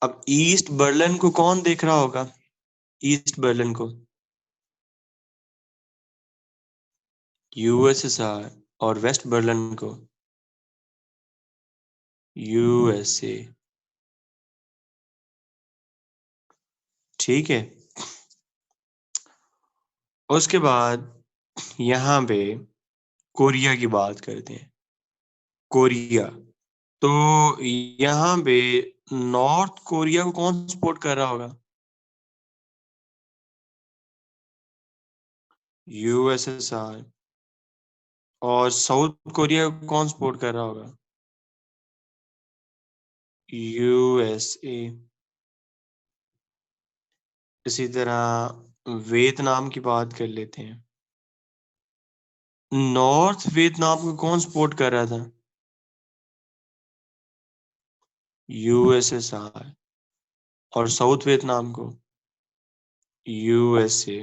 अब ईस्ट बर्लिन को कौन देख रहा होगा? ईस्ट बर्लिन को यूएसएसआर और वेस्ट बर्लिन को यूएसए। ठीक है। उसके बाद यहाँ पे कोरिया की बात करते हैं। कोरिया। तो यहाँ पे नॉर्थ कोरिया को कौन सपोर्ट कर रहा होगा? यूएसएसआर। और साउथ कोरिया को कौन सपोर्ट कर रहा होगा? यूएसए। इसी तरह वियतनाम की बात कर लेते हैं। नॉर्थ वियतनाम को कौन सपोर्ट कर रहा था? यूएसएसआर। और साउथ वियतनाम को यूएसए।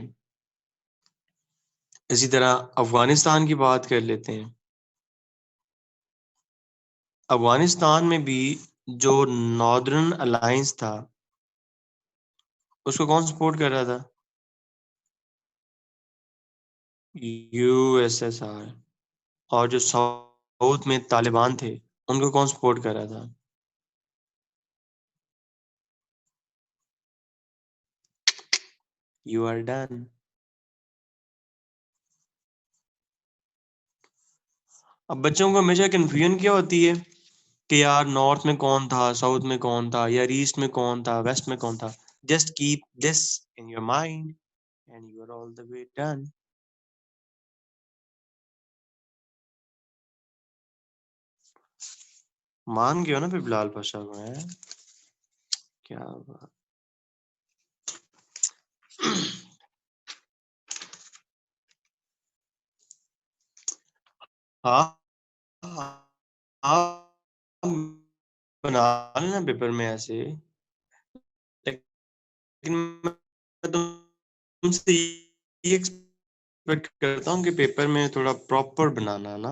इसी तरह अफगानिस्तान की बात कर लेते हैं। अफगानिस्तान में भी जो नॉर्दर्न अलायंस था उसको कौन सपोर्ट कर रहा था? यूएसएसआर। और जो साउथ में तालिबान थे उनको कौन सपोर्ट कर रहा था? You are done. अब बच्चों को हमेशा कंफ्यूजन क्या होती है कि यार नॉर्थ में कौन था, साउथ में कौन था, यार ईस्ट में कौन था, वेस्ट में कौन था। Just keep this in your mind and you are all the way done. मान गए हो ना फिर बिलाल पाशा को है? क्या बात। हाँ हाँ, बना लेना पेपर में ऐसे। लेकिन मैं तुमसे ये एक्सपेक्ट करता हूँ कि पेपर में थोड़ा प्रॉपर बनाना ना।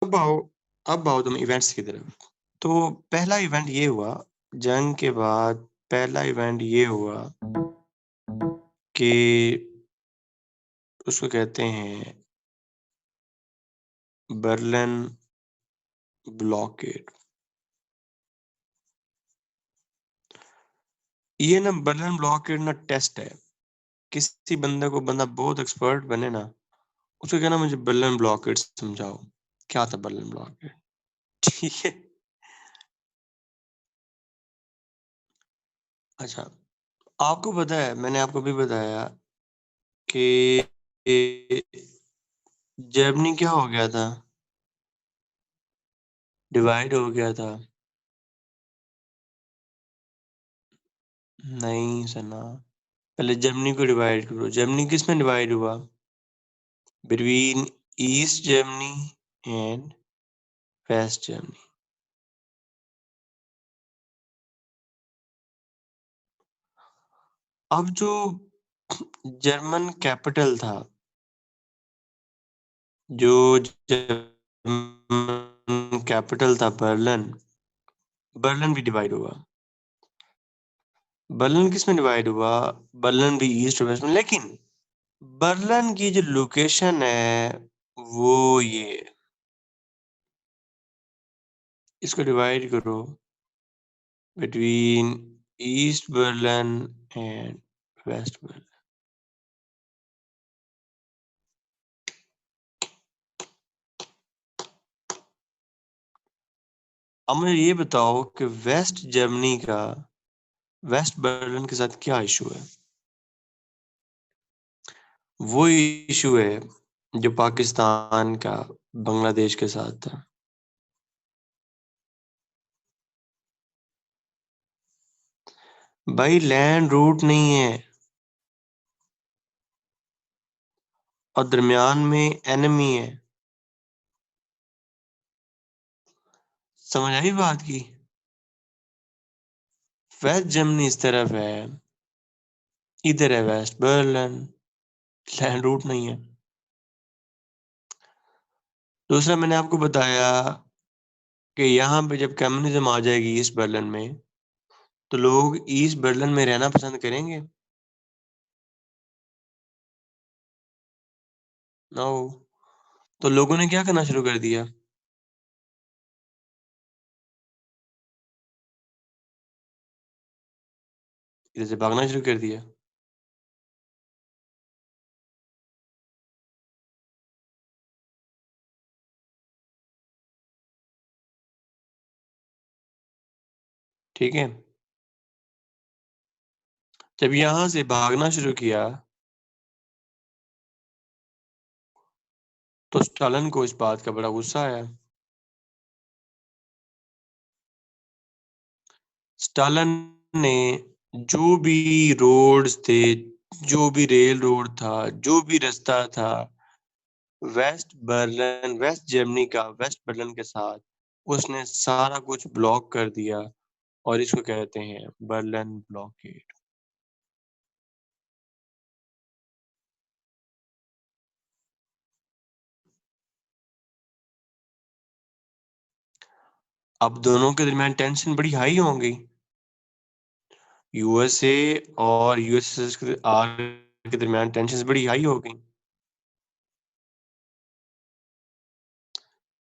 अब आओ अब आओ तुम इवेंट्स की तरफ। तो पहला इवेंट ये हुआ, जंग के बाद पहला इवेंट ये हुआ कि उसको कहते हैं बर्लिन ब्लॉकेड। ये ना बर्लिन ब्लॉकेड ना टेस्ट है। किसी बंदा बहुत एक्सपर्ट बने ना, उसको कहना मुझे बर्लिन ब्लॉकेड समझाओ, क्या था बर्लिन ब्लॉकेड। ठीक है। अच्छा, आपको पता है, मैंने आपको भी बताया कि जर्मनी क्या हो गया था, डिवाइड हो गया था। नहीं सुना। पहले जर्मनी को डिवाइड करो, जर्मनी किस में डिवाइड हुआ? Between East Germany and West Germany. अब जो जर्मन कैपिटल था, जो जर्मन कैपिटल था बर्लिन, बर्लिन भी डिवाइड हुआ। बर्लिन किस में डिवाइड हुआ? बर्लिन भी ईस्ट और वेस्ट में, लेकिन बर्लिन की जो लोकेशन है वो ये, इसको डिवाइड करो between East Berlin and West Berlin. अब मुझे ये बताओ कि वेस्ट जर्मनी का वेस्ट बर्लिन के साथ क्या इशू है? वो इशू है जो पाकिस्तान का बांग्लादेश के साथ था। भाई लैंड रूट नहीं है, और दरमियान में एनिमी है। समझ आई बात की? वेस्ट जर्मनी इस तरफ है, इधर है वेस्ट बर्लिन, लैंड रूट नहीं है। दूसरा मैंने आपको बताया कि यहाँ पे जब कम्युनिज्म आ जाएगी ईस्ट बर्लिन में, तो लोग ईस्ट बर्लिन में रहना पसंद करेंगे ना हो। तो लोगों ने क्या करना शुरू कर दिया? इधर से भागना शुरू कर दिया। ठीक है। जब यहाँ से भागना शुरू किया, तो स्टालिन को इस बात का बड़ा गुस्सा आया। स्टालिन ने जो भी रोड्स थे, जो भी रेल रोड था, जो भी रास्ता था वेस्ट जर्मनी का वेस्ट बर्लिन के साथ, उसने सारा कुछ ब्लॉक कर दिया, और इसको कहते हैं बर्लिन ब्लॉकेड। अब दोनों के दरमियान टेंशन बड़ी हाई हो गई। यूएसए और यूएसएसआर के दरमियान टेंशन बड़ी हाई हो गई।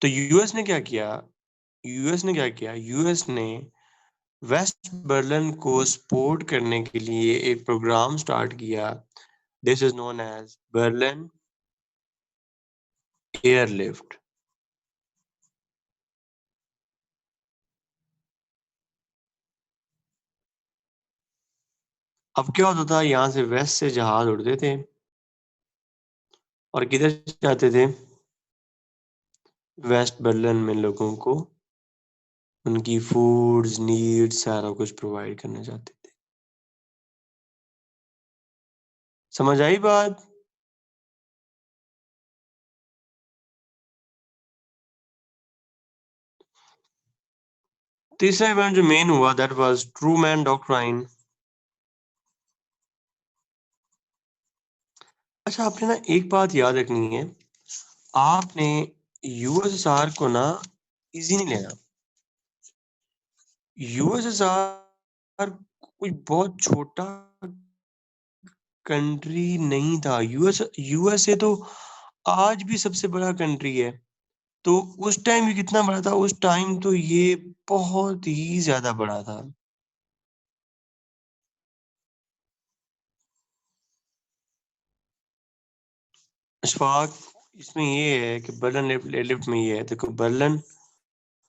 तो यूएस ने वेस्ट बर्लिन को सपोर्ट करने के लिए एक प्रोग्राम स्टार्ट किया। This is known as Berlin airlift. अब क्या होता था, यहाँ से वेस्ट से जहाज उड़ते थे और किधर जाते थे? वेस्ट बर्लिन में लोगों को उनकी फूड्स नीड्स सारा कुछ प्रोवाइड करना चाहते थे। समझ आई बात? तीसरा इवेंट जो मेन हुआ, दैट वाज ट्रूमैन डॉक्ट्राइन। अच्छा, आपने ना एक बात याद रखनी है, आपने यूएसएसआर को ना इजी नहीं लेना। यूएसएसआर कोई बहुत छोटा कंट्री नहीं था। यूएसए तो आज भी सबसे बड़ा कंट्री है। तो उस टाइम ये कितना बड़ा था? उस टाइम तो ये बहुत ही ज्यादा बड़ा था। अशफाक, इसमें ये है कि बर्लिन एयरलिफ्ट में ये है, देखो बर्लिन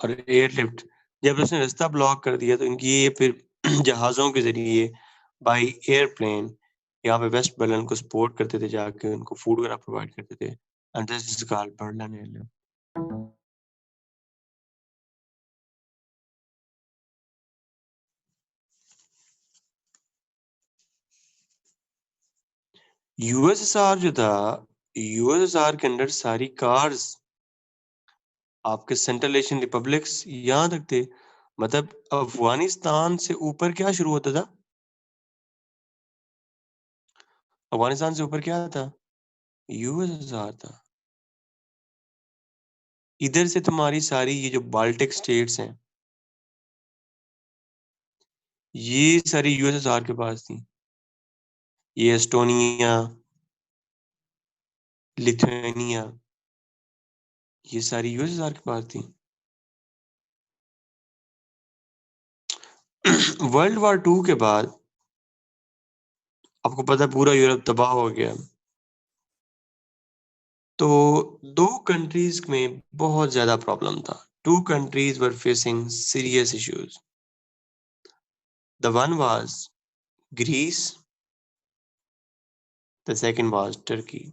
और एयरलिफ्ट, जब उसने रास्ता ब्लॉक कर दिया तो इनकी ये फिर जहाजों के जरिए बाई एयरप्लेन यहाँ पे वेस्ट बर्लिन को सपोर्ट करते थे, जाके उनको फूड वगैरह प्रोवाइड करते थे। And this is called Berlin airlift. USSR जो था, यूएसएसआर के अंदर सारी कार्स आपके सेंट्रल एशियन रिपब्लिक्स यहाँ तक थे। मतलब अफगानिस्तान से ऊपर क्या शुरू होता था? अफगानिस्तान से ऊपर क्या था? यूएसएसआर था। इधर से तुम्हारी सारी ये जो बाल्टिक स्टेट्स हैं, ये सारी यूएसएसआर के पास थी। ये एस्टोनिया, लिथुआनिया, ये सारी यूएसएसआर के पास थी। वर्ल्ड वॉर टू के बाद आपको पता है पूरा यूरोप तबाह हो गया। तो दो कंट्रीज में बहुत ज्यादा प्रॉब्लम था। Two countries were facing serious issues. The one was Greece, the second was Turkey.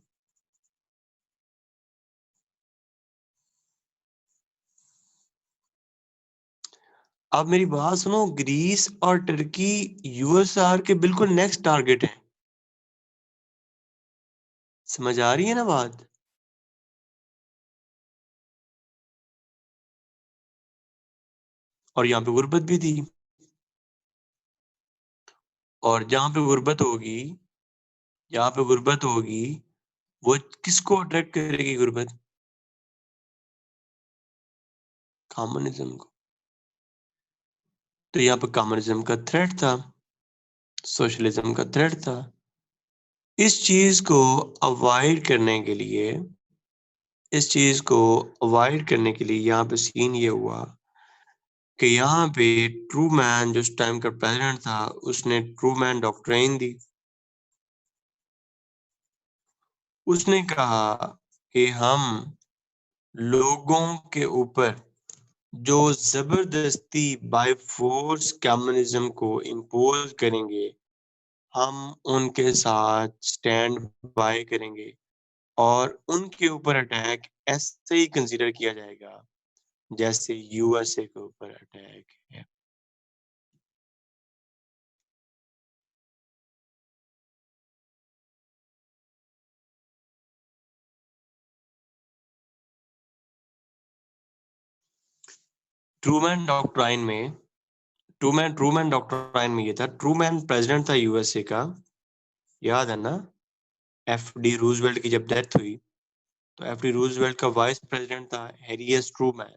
अब मेरी बात सुनो, ग्रीस और टर्की यूएसआर के बिल्कुल नेक्स्ट टारगेट है। समझ आ रही है ना बात? और यहाँ पे गुर्बत भी थी। और जहाँ पे गुर्बत होगी, जहाँ पे गुर्बत होगी, वो किसको अट्रैक्ट करेगी गुर्बत? कम्युनिज्म को। तो यहाँ पे कम्युनिज्म का थ्रेट था, सोशलिज्म का थ्रेट था। इस चीज को अवॉइड करने के लिए, इस चीज को अवॉइड करने के लिए यहाँ पे सीन ये हुआ कि यहाँ पे ट्रू मैन जो उस टाइम का प्रेसिडेंट था, उसने ट्रू मैन डॉक्ट्राइन दी। उसने कहा कि हम लोगों के ऊपर जो जबरदस्ती बाय फोर्स कम्युनिज्म को इम्पोज करेंगे, हम उनके साथ स्टैंड बाय करेंगे और उनके ऊपर अटैक ऐसे ही कंसीडर किया जाएगा जैसे यूएसए के ऊपर अटैक है। ट्रूमैन डॉक्ट्राइन में, ट्रूमैन डॉक्ट्राइन में ये था, ट्रूमैन प्रेसिडेंट था यूएसए का, याद है ना? एफ डी रूजवेल्ट की जब डेथ हुई तो एफ डी रूजवेल्ट का वाइस प्रेसिडेंट था हैरियस ट्रूमैन।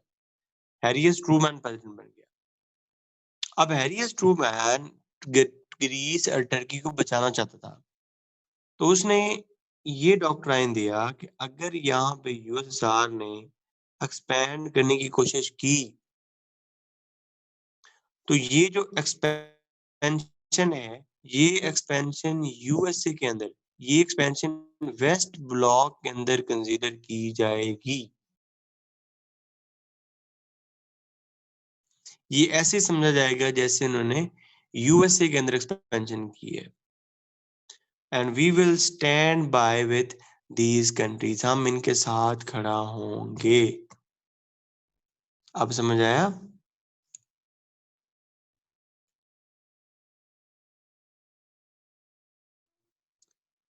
हैरियस ट्रूमैन प्रेसिडेंट बन गया। अब हैरियस ट्रूमैन ग्रीस और टर्की को बचाना चाहता था। तो उसने ये डॉक्ट्राइन दिया कि अगर यहाँ पे यूएसएसआर ने एक्सपैंड करने की कोशिश की, तो ये जो एक्सपेंशन है, ये एक्सपेंशन यूएसए के अंदर, ये एक्सपेंशन वेस्ट ब्लॉक के अंदर कंसीडर की जाएगी। ये ऐसे समझा जाएगा जैसे उन्होंने यूएसए के अंदर एक्सपेंशन की है। And we will stand by with these countries, हम इनके साथ खड़ा होंगे। अब समझ आया?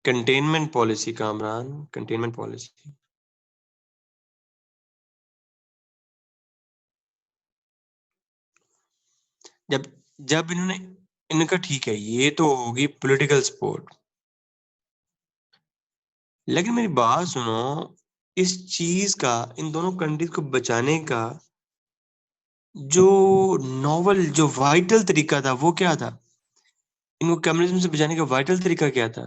Containment policy, Kamran, containment policy. जब जब इन्होंने, इनका ठीक है, ये तो होगी पॉलिटिकल सपोर्ट, लेकिन मेरी बात सुनो, इस चीज का, इन दोनों कंट्रीज को बचाने का जो नॉवल, जो वाइटल तरीका था वो क्या था? इनको कम्युनिज्म से बचाने का वाइटल तरीका क्या था?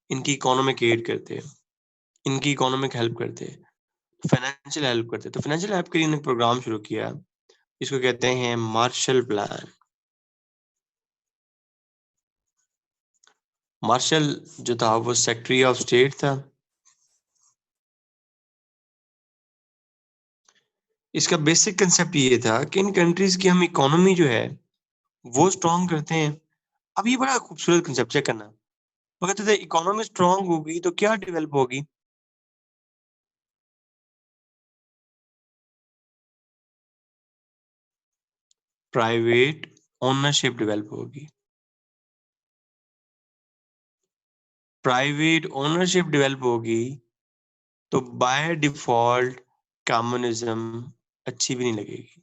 इनकी इकोनॉमिक एड करते, इनकी इकोनॉमिक हेल्प करते, फाइनेंशियल हेल्प करते। तो फाइनेंशियल हेल्प के लिए इन्होंने प्रोग्राम शुरू किया, इसको कहते हैं मार्शल प्लान। मार्शल जो था वो सेक्रेटरी ऑफ स्टेट था। इसका बेसिक कंसेप्ट ये था कि इन कंट्रीज की हम इकोनॉमी जो है वो स्ट्रॉन्ग करते हैं। अब ये बड़ा खूबसूरत कंसेप्ट चेक करना। वो कहते थे इकोनॉमी स्ट्रॉन्ग होगी तो क्या डेवलप होगी? प्राइवेट ओनरशिप डेवलप होगी। प्राइवेट ओनरशिप डेवलप होगी तो बाय डिफॉल्ट कम्युनिज्म अच्छी भी नहीं लगेगी।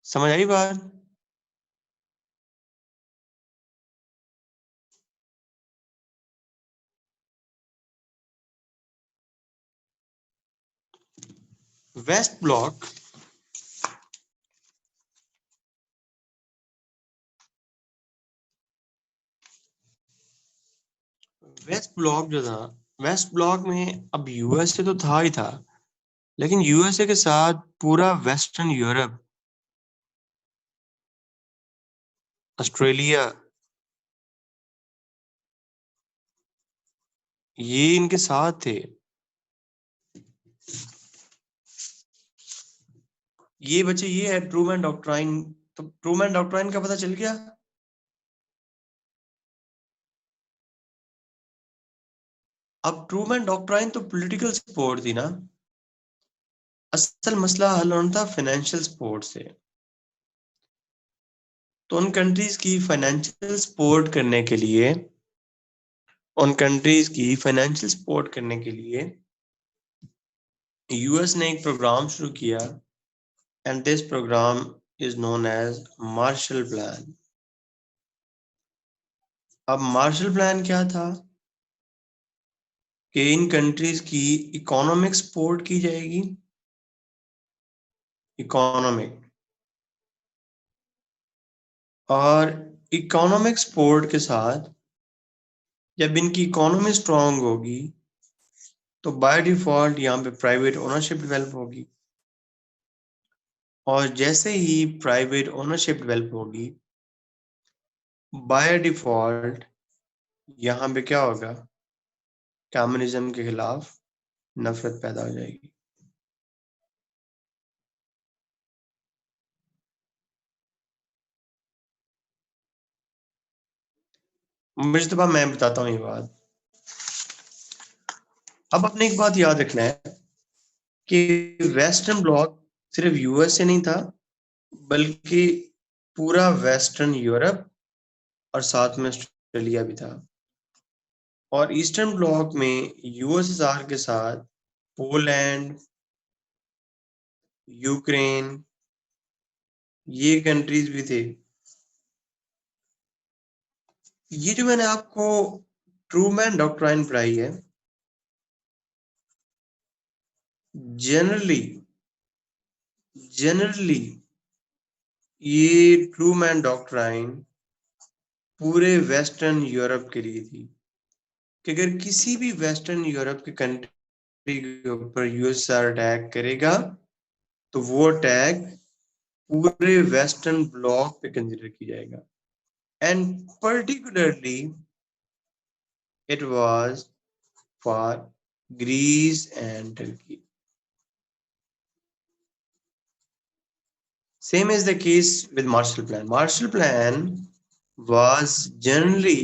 समझ आई बात? वेस्ट ब्लॉक, वेस्ट ब्लॉक जो था, वेस्ट ब्लॉक में अब यूएसए तो था ही था, लेकिन यूएसए के साथ पूरा वेस्टर्न यूरोप, ऑस्ट्रेलिया, ये इनके साथ थे। ये बच्चे ये है ट्रूमैन डॉक्ट्राइन। तो ट्रूमैन डॉक्ट्राइन का पता चल गया। अब ट्रूमैन डॉक्ट्राइन तो पॉलिटिकल सपोर्ट थी ना, असल मसला हल होना था फाइनेंशियल सपोर्ट से। तो उन कंट्रीज की फाइनेंशियल सपोर्ट करने के लिए, उन कंट्रीज की फाइनेंशियल सपोर्ट करने के लिए यूएस ने एक प्रोग्राम शुरू किया, and this program is known as Marshall plan. अब मार्शल प्लान क्या था कि इन कंट्रीज की इकोनॉमिक सपोर्ट की जाएगी, इकोनॉमिक, और इकोनॉमिक सपोर्ट के साथ जब इनकी इकोनॉमी स्ट्रांग होगी तो बाय डिफॉल्ट यहाँ पे प्राइवेट ओनरशिप डेवलप होगी, और जैसे ही प्राइवेट ओनरशिप डेवलप होगी बाय डिफॉल्ट यहाँ पे क्या होगा, कम्युनिज्म के खिलाफ नफरत पैदा हो जाएगी। मुझे तो मैं बताता हूँ ये बात। अब अपने एक बात याद रखना है कि वेस्टर्न ब्लॉक सिर्फ यूएस से नहीं था, बल्कि पूरा वेस्टर्न यूरोप और साथ में ऑस्ट्रेलिया भी था। और ईस्टर्न ब्लॉक में यूएसएसआर के साथ पोलैंड, यूक्रेन, ये कंट्रीज भी थे। ये जो मैंने आपको ट्रूमैन डॉक्ट्राइन पढ़ाई है, जनरली जनरली ये ट्रूमैन डॉक्ट्राइन पूरे वेस्टर्न यूरोप के लिए थी कि अगर किसी भी वेस्टर्न यूरोप के कंट्री के ऊपर यूएसआर अटैक करेगा तो वो अटैक पूरे वेस्टर्न ब्लॉक पे कंसिडर किया जाएगा, and particularly it was for Greece and Turkey. Same is the case with Marshall Plan. Marshall Plan was generally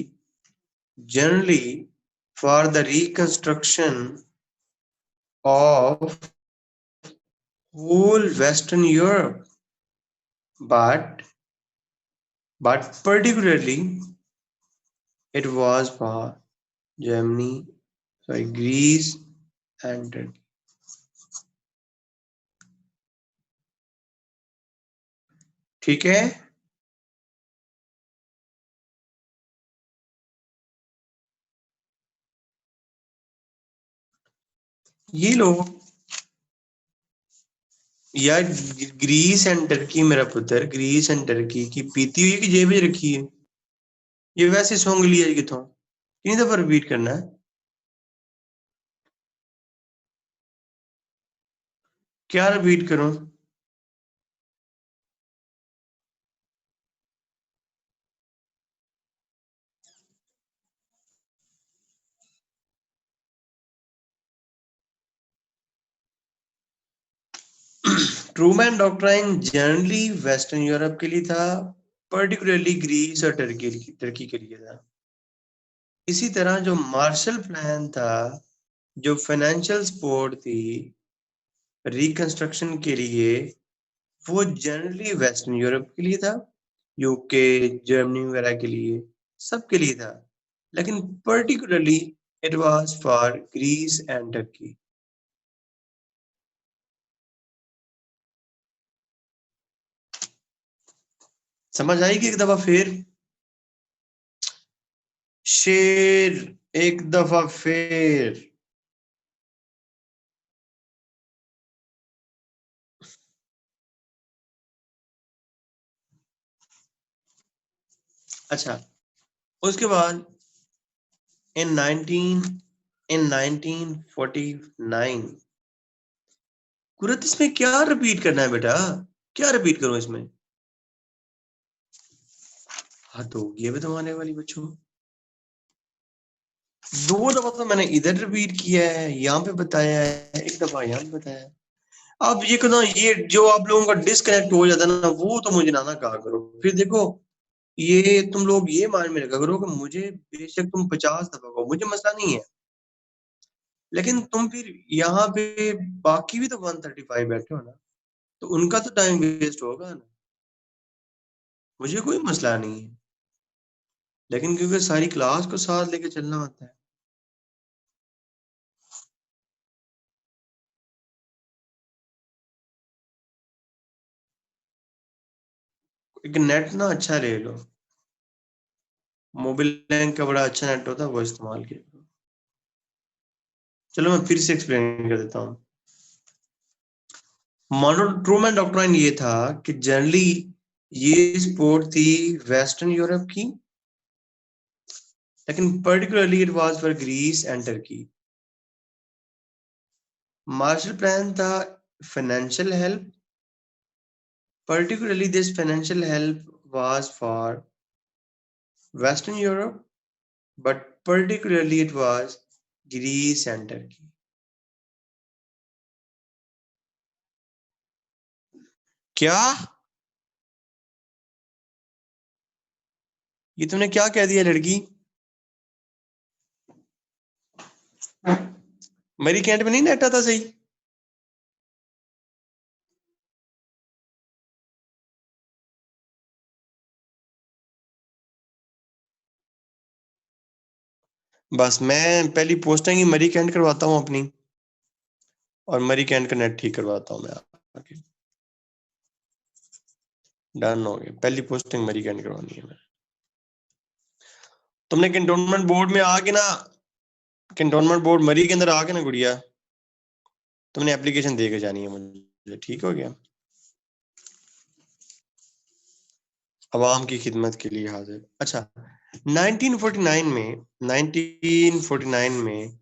for the reconstruction of whole Western Europe, but particularly it was for Germany, sorry, Greece and Turkey. ठीक है? ये लो यार, Greece and Turkey मेरा पुत्र, Greece and Turkey की पीती हुई की जेब में रखी है। ये वैसे सॉन्ग लिया कितों, कितनी दफा रिपीट करना है? क्या रिपीट करूं? Truman doctrine generally western Europe के लिए था, पर्टिकुलरली ग्रीस और टर्की टर्की के लिए था। इसी तरह जो मार्शल प्लान था, जो फाइनेंशियल सपोर्ट थी रिकंस्ट्रक्शन के लिए, वो जनरली वेस्टर्न यूरोप के लिए था, यूके, जर्मनी वगैरह के लिए, सबके लिए था। लेकिन particularly it was for Greece and Turkey. समझ आएगी एक दफा फिर? शेर, एक दफा फिर। अच्छा, उसके बाद इन 19 इन 1949, कुरत इसमें क्या रिपीट करना है बेटा? क्या रिपीट करूं इसमें? हाँ तो ये भी तुम्हारे वाली बच्चों, दो दफा तो मैंने इधर रिपीट किया है, यहाँ पे बताया है, एक दफा यहाँ पे बताया है। अब ये कहना, ये जो आप लोगों का डिस्कनेक्ट हो जाता है ना, वो तो मुझे ना ना कहा करो फिर। देखो, ये तुम लोग ये मान में रखा करो कि मुझे बेशक तुम 50 दफा कहो, मुझे मसला नहीं है, लेकिन तुम फिर यहाँ पे बाकी भी तो 135 बैठे हो ना, तो उनका तो टाइम वेस्ट होगा ना। मुझे कोई मसला नहीं है, लेकिन क्योंकि सारी क्लास को साथ लेके चलना होता है। एक नेट ना अच्छा ले लो, मोबाइल बैंक का बड़ा अच्छा नेट होता है, वो इस्तेमाल किया करो। चलो मैं फिर से एक्सप्लेन कर देता हूँ। मॉडल ट्रूमैन डॉक्ट्राइन ये था कि जनरली ये स्पोर्ट थी वेस्टर्न यूरोप की, लेकिन particularly it was for Greece and Turkey. Marshall plan था financial help, particularly this financial help was for Western Europe, but particularly it was Greece and Turkey. क्या? ये तुमने क्या कह दिया लड़की? मेरी कैंट में नहीं नेट आता सही? बस मैं पहली पोस्टिंग ही मरी कैंट करवाता हूँ अपनी, और मरी कैंट का नेट ठीक करवाता हूँ मैं आके। डन हो गया, पहली पोस्टिंग मरी कैंट करवानी है मैं। तुमने कैंटोनमेंट बोर्ड में आके ना, कैंटोनमेंट बोर्ड मरी के अंदर आके ना गुड़िया, तुमने एप्लीकेशन दे के जानी है मुझे, ठीक हो गया? अवाम की खिदमत के लिए हाजिर। अच्छा, 1949 में 1949 में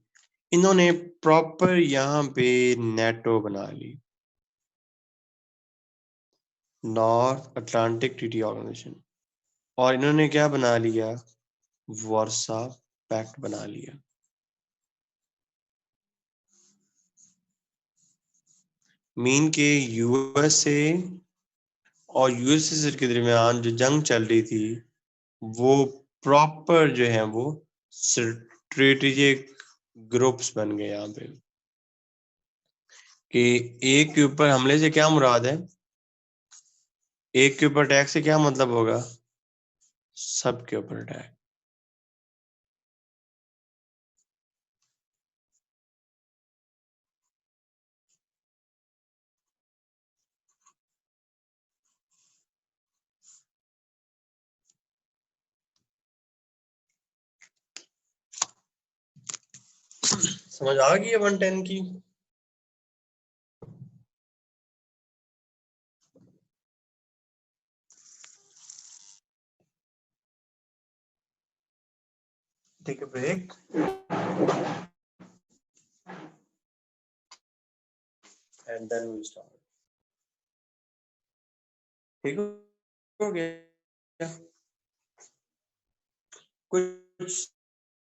इन्होंने प्रॉपर यहाँ पे नेटो बना ली, नॉर्थ अटलांटिक ट्रीटी ऑर्गेनाइजेशन। और इन्होंने क्या बना लिया? वार्सा पैक्ट बना लिया। मीन के यूएसए और यूएसएसआर के दरमियान जो जंग चल रही थी, वो प्रॉपर जो है वो स्ट्रेटेजिक ग्रुप्स बन गए यहाँ पे, कि एक के ऊपर हमले से क्या मुराद है, एक के ऊपर अटैक से क्या मतलब होगा? सबके ऊपर अटैक। समझ आ गई है 110 की? take a break and then we'll start. ठीक हो गया? कुछ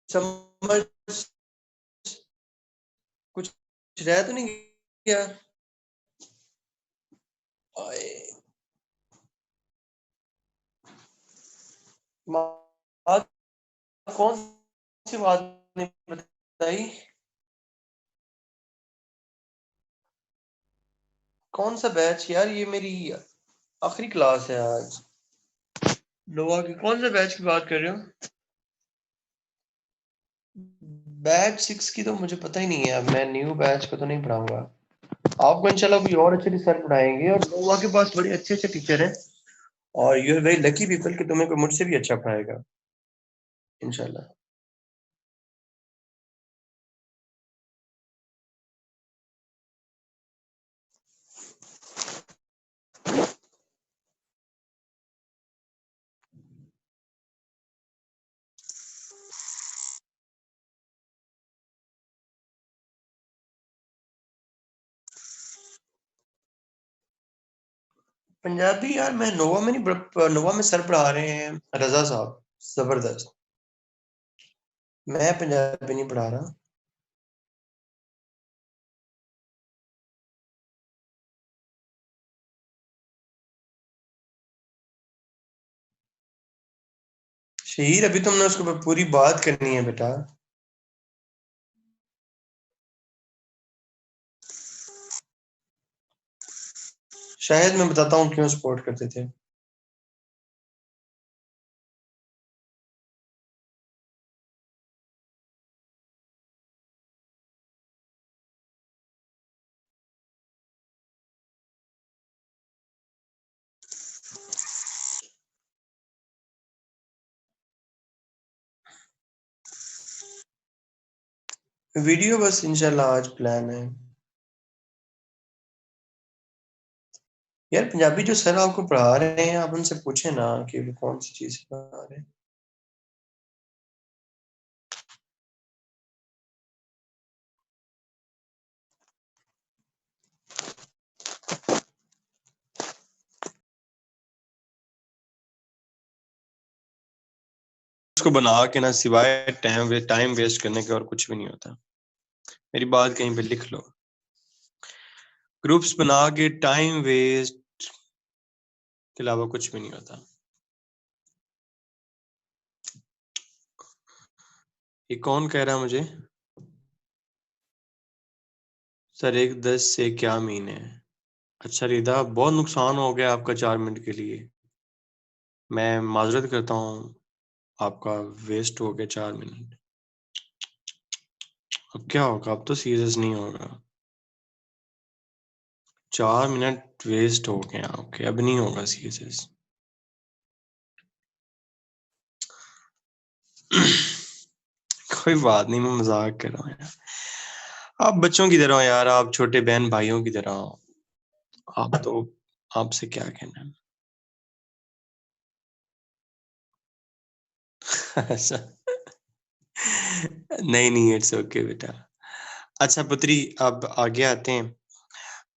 समझ कुछ रह तो नहीं गया? बात कौन सी बात नहीं बताई? कौन सा बैच यार? ये मेरी आखिरी क्लास है आज। नोवा की कौन सा बैच की बात कर रहे हो? बैच 6 की तो मुझे पता ही नहीं है। अब मैं न्यू बैच को तो नहीं पढ़ाऊंगा। आपको इंशाल्लाह कोई और अच्छे सर पढ़ाएंगे, और नोवा के पास बड़े अच्छे अच्छे टीचर हैं, और you are very lucky people कि तुम्हें कोई मुझसे भी अच्छा पढ़ाएगा इंशाल्लाह। पंजाबी यार मैं नोवा में नहीं नोवा में सर पढ़ा रहे हैं रजा साहब, जबरदस्त। मैं पंजाबी नहीं पढ़ा रहा। शहीर अभी तुमने उसको पूरी बात करनी है बेटा। शायद मैं बताता हूँ क्यों सपोर्ट करते थे। वीडियो बस इंशाल्लाह आज प्लान है। यार पंजाबी जो सर आपको पढ़ा रहे हैं, आप उनसे पूछे ना कि वो कौन सी चीज पढ़ा रहे हैं। उसको बना के ना, सिवाय टाइम वेस्ट करने के और कुछ भी नहीं होता। मेरी बात कहीं पे लिख लो। ग्रुप्स बना के टाइम वेस्ट के अलावा कुछ भी नहीं होता। ये कौन कह रहा है मुझे? सर 1-10 से क्या मीन है? अच्छा रिदा, बहुत नुकसान हो गया आपका 4 मिनट के लिए। मैं माजरत करता हूँ, आपका वेस्ट हो गया 4 मिनट। अब क्या होगा? अब तो सीरियस नहीं होगा। 4 मिनट वेस्ट हो गए आपके, अब नहीं होगा सीरियस। कोई बात नहीं, मैं मजाक कर रहा हूँ यार। आप बच्चों की तरह हो यार, आप छोटे बहन भाइयों की तरह हो। आप तो, आपसे क्या कहना है। अच्छा, नहीं नहीं, इट्स ओके बेटा। अच्छा पुत्री, अब आगे आते हैं।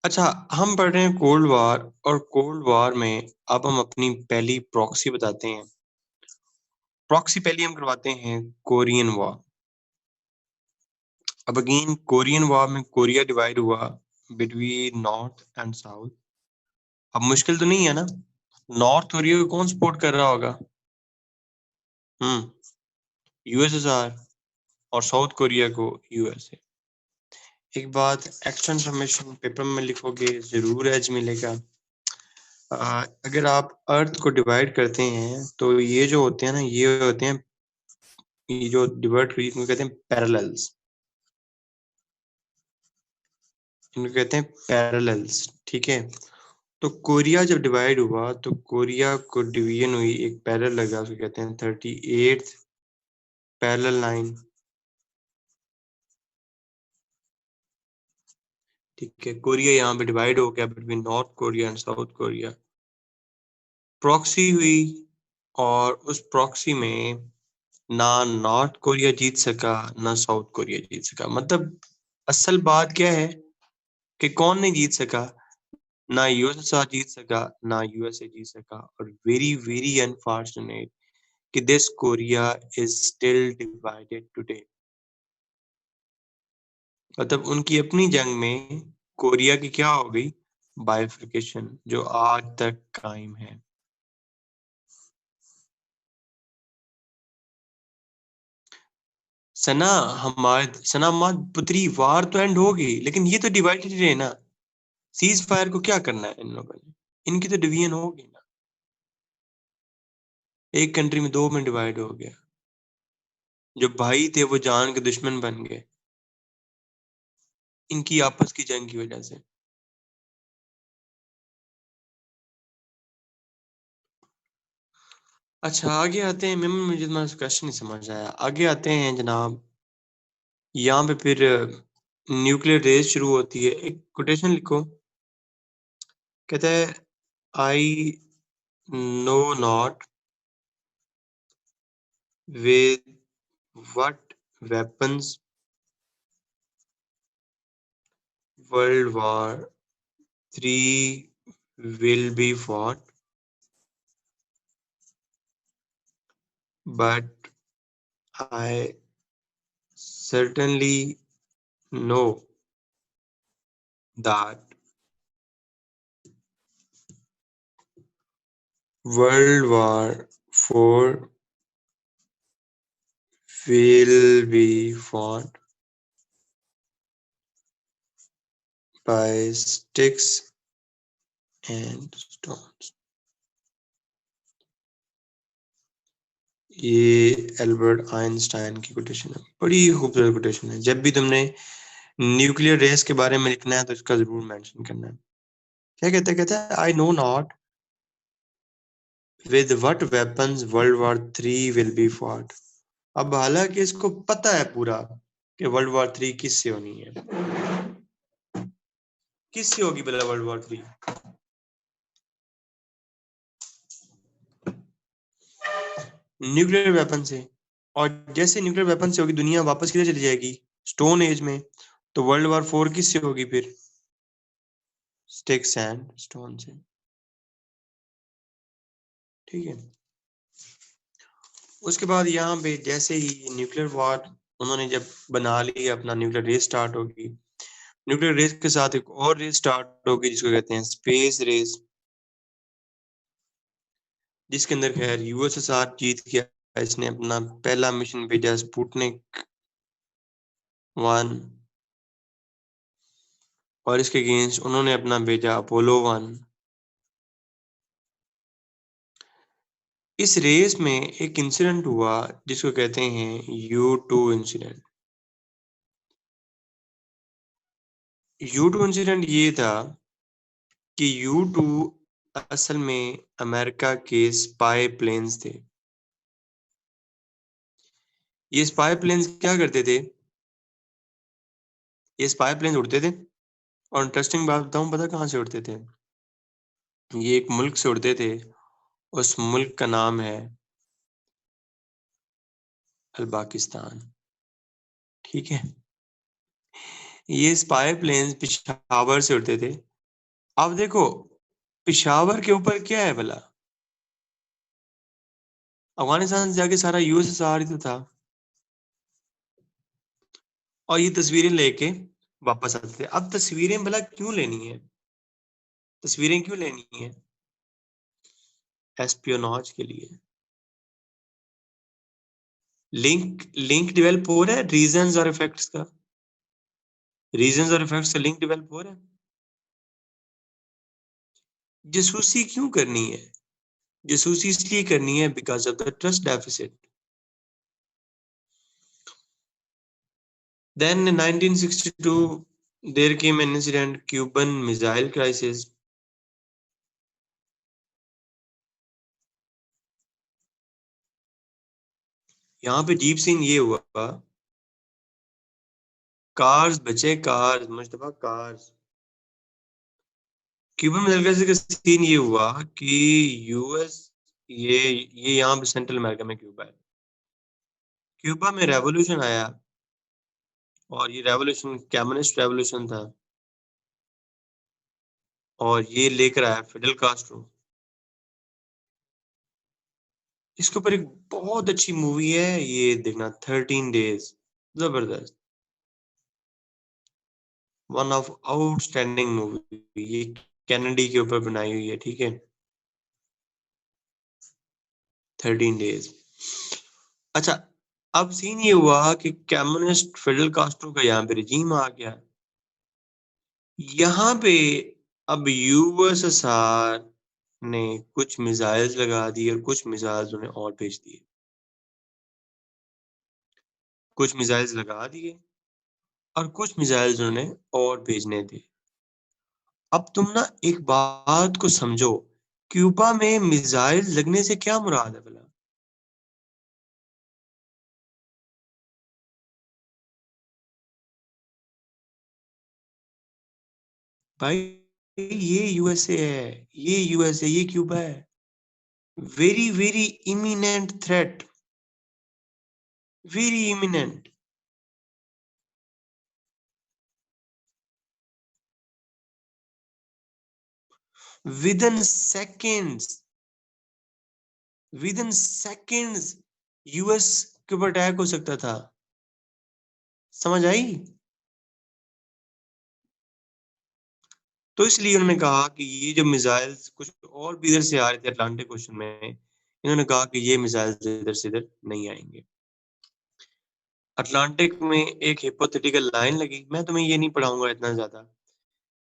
अच्छा, हम पढ़ रहे हैं कोल्ड वार, और कोल्ड वार में अब हम अपनी पहली प्रॉक्सी बताते हैं। प्रॉक्सी पहली हम करवाते हैं कोरियन वॉर। अब अगेन कोरियन वॉर में कोरिया डिवाइड हुआ बिटवीन नॉर्थ एंड साउथ। अब मुश्किल तो नहीं है ना? नॉर्थ कोरिया को कौन सपोर्ट कर रहा होगा? यूएसएसआर। और साउथ कोरिया को यूएसए। एक बात एक्स्ट्रा इन्फॉर्मेशन पेपर में लिखोगे जरूर एज मिलेगा। अगर आप अर्थ को डिवाइड करते हैं तो ये जो होते हैं ना, ये होते हैं, ये जो डिवाइड इनको कहते हैं पैरेलल्स। इनको कहते हैं पैरेलल्स, ठीक है। तो कोरिया जब डिवाइड हुआ तो कोरिया को डिवीजन हुई, एक पैरेलल लगा, उसको कहते हैं 38th पैरेलल लाइन। ठीक है, कोरिया यहाँ पे डिवाइड हो गया between north Korea and south Korea. Proxy हुई, और उस प्रॉक्सी में ना नॉर्थ कोरिया जीत सका ना साउथ कोरिया जीत सका। मतलब असल बात क्या है कि कौन नहीं जीत सका, ना यूएसएसआर जीत सका ना यूएसए जीत सका, और वेरी वेरी अनफॉर्चुनेट कि this Korea is still divided today. मतलब उनकी अपनी जंग में कोरिया की क्या हो गई, बाइफर्केशन, जो आज तक कायम है। सना हमारे पुत्री वार तो एंड होगी, लेकिन ये तो डिवाइडेड है ना। सीज फायर को क्या करना है इन लोगों ने, इनकी तो डिवीजन होगी ना। एक कंट्री में दो में डिवाइड हो गया, जो भाई थे वो जान के दुश्मन बन गए इनकी आपस की जंग की वजह से। अच्छा आगे आते हैं मैम, मुझे तुम्हारा क्वेश्चन नहीं समझ आया। आगे आते हैं जनाब, यहाँ पे फिर न्यूक्लियर रेस शुरू होती है। एक कोटेशन लिखो, कहता है I know not with what weapons World War III will be fought, but I certainly know that World War IV will be fought by sticks and stones। ये एल्बर्ट आइंस्टाइन की quotation है, बड़ी खूबसूरत quotation है। जब भी तुमने nuclear race के बारे में लिखना है तो इसका जरूर मेंशन करना है। क्या कहते कहते हैं I know not with what weapons World War III will be fought। अब हालांकि इसको पता है पूरा कि वर्ल्ड वॉर थ्री किससे होनी है, किससे होगी भला world war three, nuclear weapon से। और जैसे न्यूक्लियर वेपन से होगी दुनिया वापस किधर चली जाएगी, स्टोन एज में। तो वर्ल्ड वॉर फोर किससे होगी फिर, स्टिक्स एंड स्टोन से। ठीक है। उसके बाद यहाँ पे जैसे ही न्यूक्लियर वॉर उन्होंने जब बना ली, अपना न्यूक्लियर रेस स्टार्ट होगी। न्यूक्लियर रेस के साथ एक और रेस स्टार्ट होगी जिसको कहते हैं स्पेस रेस, जिसके अंदर खैर यूएसएसआर जीत गया। इसने अपना पहला मिशन भेजा स्पुतनिक 1, और इसके अगेंस्ट उन्होंने अपना भेजा अपोलो 1। इस रेस में एक इंसिडेंट हुआ जिसको कहते हैं U2 इंसिडेंट। U2 इंसिडेंट ये था कि U2 असल में अमेरिका के स्पाई प्लेन्स थे। ये स्पाई प्लेन्स क्या करते थे, ये स्पाई प्लेन्स उड़ते थे, और इंटरेस्टिंग बात बताऊं, पता कहाँ से उड़ते थे, ये एक मुल्क से उड़ते थे। उस मुल्क का नाम है अल्बाकिस्तान। ठीक है। ये स्पाई प्लेन्स पिशावर से उड़ते थे। अब देखो पिशावर के ऊपर क्या है भला, अफगानिस्तान से जाके सारा यूएसएसआर ही तो था। और ये तस्वीरें लेके वापस आते थे। अब तस्वीरें भला क्यों लेनी है, तस्वीरें क्यों लेनी है, एस्पियोनाज के लिए। लिंक लिंक डेवलप हो रहा है रीजंस और इफेक्ट्स का, रीजंस और इफेक्ट्स का लिंक डेवलप हो रहा है। जासूसी क्यों करनी है, जासूसी इसलिए करनी है because of the trust deficit. Then in 1962 there came an incident, Cuban Missile Crisis। यहाँ पे डीप सीन ये हुआ, कार्स बचे, cars Mushtaba cars. Cuban missile crisis का सीन ये हुआ कि यूएस, ये यहाँ पे सेंट्रल अमेरिका में क्यूबा है। क्यूबा में रेवोल्यूशन आया और ये रेवोल्यूशन कम्युनिस्ट रेवोल्यूशन था और ये लेकर आया फिडेल कास्ट्रो। इसके ऊपर एक बहुत अच्छी मूवी है, ये देखना, 13 डेज। जबरदस्त, वन ऑफ आउटस्टैंडिंग मूवी। ये कैनेडी के ऊपर बनाई हुई है, ठीक है। 13 डेज। अच्छा, अब सीन ये हुआ कि कम्युनिस्ट फिडेल कास्ट्रो का यहाँ पे रिजीम आ गया। यहाँ पे अब यूएसएसआर ने कुछ मिसाइल्स लगा दी और कुछ मिसाइल्स उन्हें और भेज दिए। कुछ मिसाइल्स लगा दिए और कुछ मिसाइल्स उन्हें और भेजने थे। अब तुम ना एक बात को समझो, क्यूबा में मिसाइल लगने से क्या मुराद है भला? भाई, ये यूएसए है, ये यूएसए, ये क्यूबा है। Very very imminent threat, very imminent. Within seconds, within seconds US के ऊपर अटैक हो सकता था। समझ आई? तो इसलिए उन्होंने कहा कि ये जो मिसाइल्स कुछ और भी इधर से आ रहे थे अटलांटिक ओशन में, इन्होंने कहा कि ये मिसाइल्स इधर से इधर नहीं आएंगे। अटलांटिक में एक हिपोथेटिकल लाइन लगी, मैं तुम्हें ये नहीं पढ़ाऊंगा इतना ज्यादा,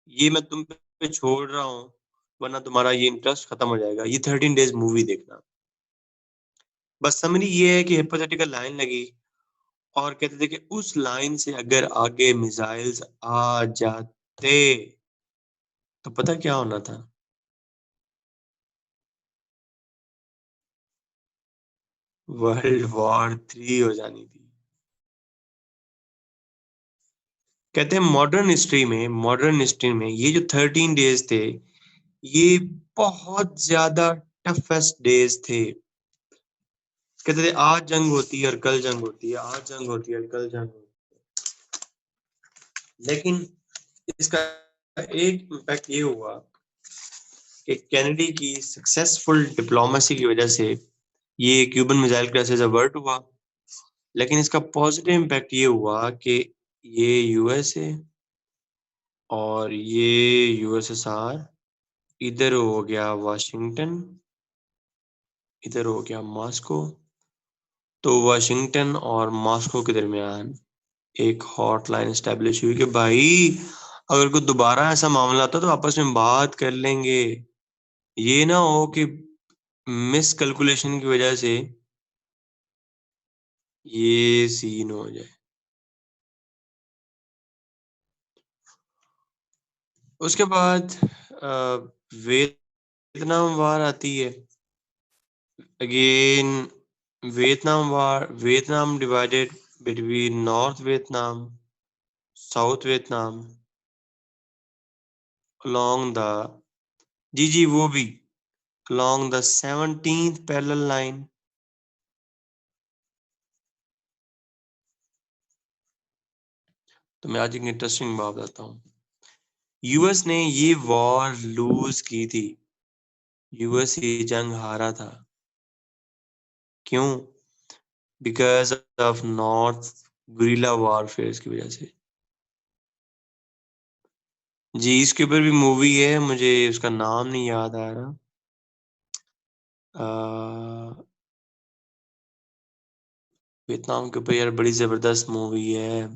ये मैं तुम पे छोड़ रहा हूँ, वरना तुम्हारा ये इंटरेस्ट खत्म हो जाएगा। ये 13 डेज मूवी देखना। बस समरी ये है कि हिपोथेटिकल लाइन लगी और कहते थे कि उस लाइन से अगर आगे मिसाइल्स आ जाते तो पता क्या होना था? वर्ल्ड वॉर 3 हो जानी थी। कहते हैं मॉडर्न हिस्ट्री में ये जो 13 डेज थे, ये बहुत ज्यादा टफेस्ट डेज थे। कहते थे आज जंग होती है और कल जंग होती है, आज जंग होती है और कल जंग होती है। लेकिन इसका एक इम्पैक्ट ये हुआ कि कैनेडी की सक्सेसफुल डिप्लोमेसी की वजह से ये क्यूबन मिसाइल क्राइसिस अवर्ट हुआ। लेकिन इसका पॉजिटिव इम्पैक्ट ये हुआ कि ये यूएसए और ये यूएसएसआर, इधर हो गया वाशिंगटन, इधर हो गया मॉस्को। तो वाशिंगटन और मॉस्को के दरमियान एक हॉटलाइन स्टैब्लिश हुई कि भाई, अगर कोई दोबारा ऐसा मामला आता तो आपस में बात कर लेंगे। ये ना हो कि मिस कैलकुलेशन की वजह से ये सीन हो जाए। उसके बाद वियतनाम वार आती है। Again, Vietnam divided between north Vietnam, south Vietnam, along the, जी जी वो भी, along the 17th parallel line। तो मैं आज एक इंटरेस्टिंग बात बताता हूँ। यूएस ने ये वॉर लूज की थी, यूएस ये जंग हारा था। क्यों? Because of north guerrilla warfare की वजह से। जी, इसके ऊपर भी मूवी है, मुझे उसका नाम नहीं याद आ रहा। वियतनाम के ऊपर यार बड़ी जबरदस्त मूवी है।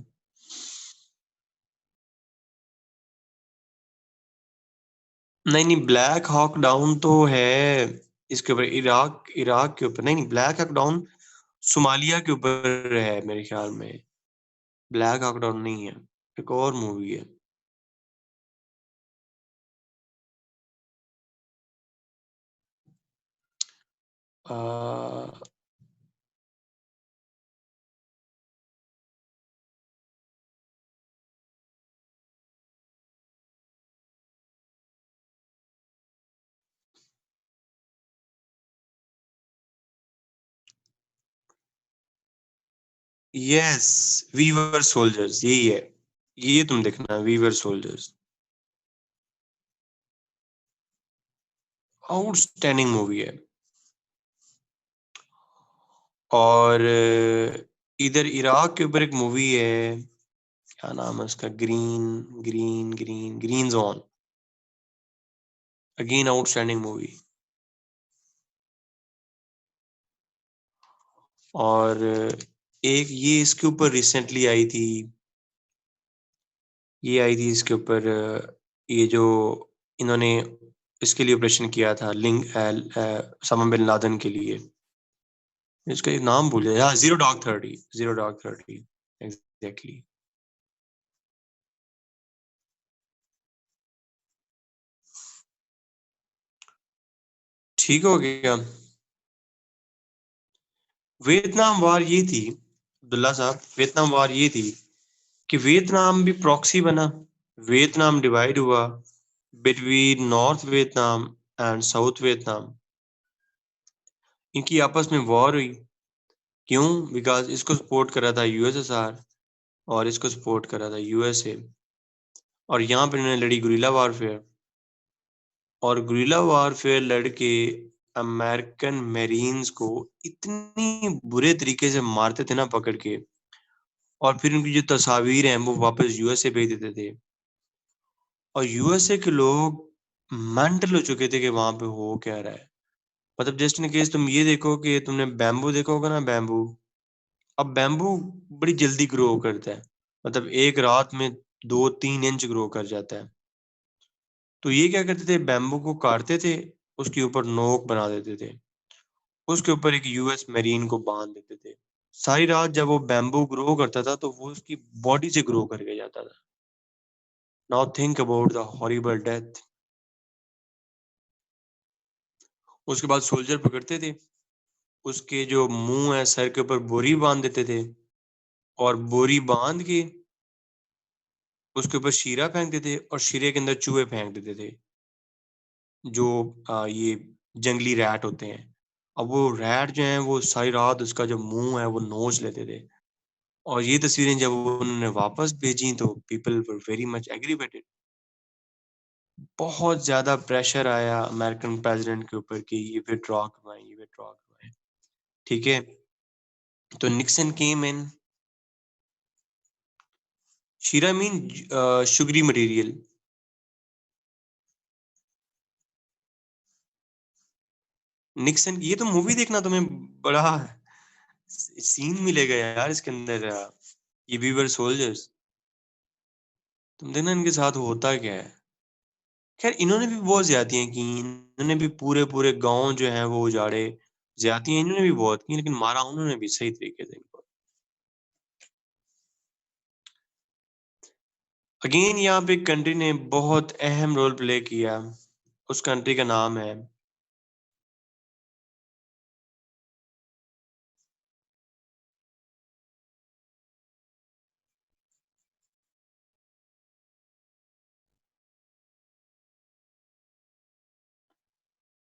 नहीं नहीं, ब्लैक हॉक डाउन तो है इसके ऊपर, इराक इराक के ऊपर। नहीं नहीं, ब्लैक हॉक डाउन सोमालिया के ऊपर है मेरे ख्याल में। ब्लैक हॉक डाउन नहीं है, एक और मूवी है। Ah, yes, we were soldiers, यही है। ये तुम देखना, we were soldiers. Outstanding movie है। और इधर इराक के ऊपर एक मूवी है, क्या नाम है उसका, green green green green zone. Again outstanding movie. और एक ये इसके ऊपर रिसेंटली आई थी, ये आई थी इसके ऊपर, ये जो इन्होंने इसके लिए ऑपरेशन किया था, समा बिन लादेन के लिए। इसका एक नाम भूल गया, हाँ, zero dog 30, zero dog 30, exactly. ठीक हो गया। वियतनाम वार ये थी, अब्दुल्ला साहब, वियतनाम वार ये थी कि वियतनाम भी प्रॉक्सी बना, वियतनाम डिवाइड हुआ between north Vietnam and south Vietnam. इनकी आपस में वॉर हुई। क्यों? बिकॉज इसको सपोर्ट कर रहा था यूएसएसआर और इसको सपोर्ट कर रहा था यूएसए। और यहाँ पर इन्होंने लड़ी गुरिल्ला वारफेयर। और गुरिल्ला वारफेयर लड़के अमेरिकन मेरीन्स को इतनी बुरे तरीके से मारते थे ना पकड़ के, और फिर उनकी जो तस्वीर हैं वो वापस यूएसए भेज देते थे। और यूएसए के लोग मेंटल हो चुके थे कि वहां पे हो क्या रहा है। मतलब जस्ट इन केस तुम ये देखो कि तुमने बैम्बू देखा होगा ना, बैम्बू। अब बैम्बू बड़ी जल्दी ग्रो करता है, मतलब एक रात में 2-3 इंच ग्रो कर जाता है। तो ये क्या करते थे, बैम्बू को काटते थे, उसके ऊपर नोक बना देते थे, उसके ऊपर एक यूएस मरीन को बांध देते थे। सारी रात जब वो बैम्बू ग्रो करता था तो वो उसकी बॉडी से ग्रो करके जाता था। Now think about the horrible death. उसके बाद सोल्जर पकड़ते थे, उसके जो मुंह है सर के ऊपर बोरी बांध देते थे, और बोरी बांध के उसके ऊपर शीरा फेंक देते और शीरे के अंदर चूहे फेंक देते थे, जो ये जंगली रैट होते हैं। अब वो रैट जो है वो सारी रात उसका जो मुंह है वो नोच लेते थे। और ये तस्वीरें जब उन्होंने वापस भेजी तो people were very much aggravated. बहुत ज्यादा प्रेशर आया अमेरिकन प्रेसिडेंट के ऊपर कि ये विथड्रॉ करवाएं, ये विथड्रॉ करवाएं। ठीक है। तो निक्सन केम इन। शीरा मीन शुगरी मटेरियल। निक्सन, ये तो मूवी देखना, तुम्हें बड़ा सीन मिलेगा यार इसके अंदर। ये वी वर सोल्जर्स, तुम देखना इनके साथ होता क्या है। खैर इन्होंने भी बहुत ज्यादतियां की, इन्होंने भी पूरे पूरे गांव जो है वो उजाड़े। ज्यादतियां इन्होंने भी बहुत की, लेकिन मारा उन्होंने भी सही तरीके से इनको। अगेन यहाँ पे कंट्री ने बहुत अहम रोल प्ले किया। उस कंट्री का नाम है,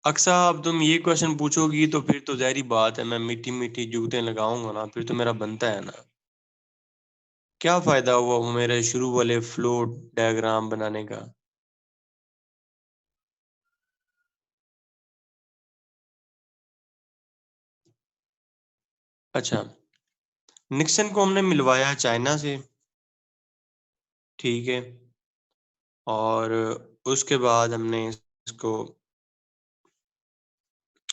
अक्सा। अब तुम ये क्वेश्चन पूछोगी तो फिर तो जाहिर बात है मैं मीठी मीठी जुगतें लगाऊंगा ना, फिर तो मेरा बनता है ना। क्या फायदा हुआ वो मेरे शुरू वाले फ्लो डायग्राम बनाने का। अच्छा, निक्सन को हमने मिलवाया चाइना से, ठीक है। और उसके बाद हमने इसको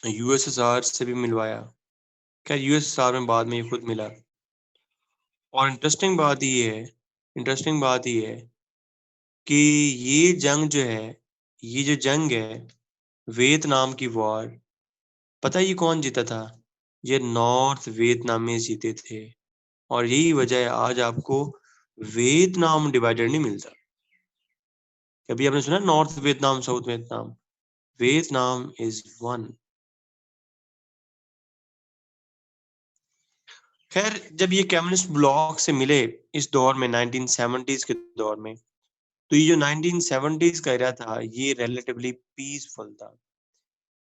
यूएसएसआर से भी मिलवाया। क्या यूएसएसआर में बाद में ये खुद मिला। और इंटरेस्टिंग बात ये है कि ये जंग जो है, ये जो जंग है, वियतनाम की वॉर, पता है ये कौन जीता था? ये नॉर्थ वियतनामीज जीते थे। और यही वजह है आज आपको वियतनाम डिवाइडेड नहीं मिलता। कभी आपने सुना north Vietnam, south Vietnam? Vietnam is one. खैर जब ये कम्युनिस्ट ब्लॉक से मिले इस दौर में, 1970s के दौर में, तो ये जो 1970s का एरा था ये रिलेटिवली पीसफुल था।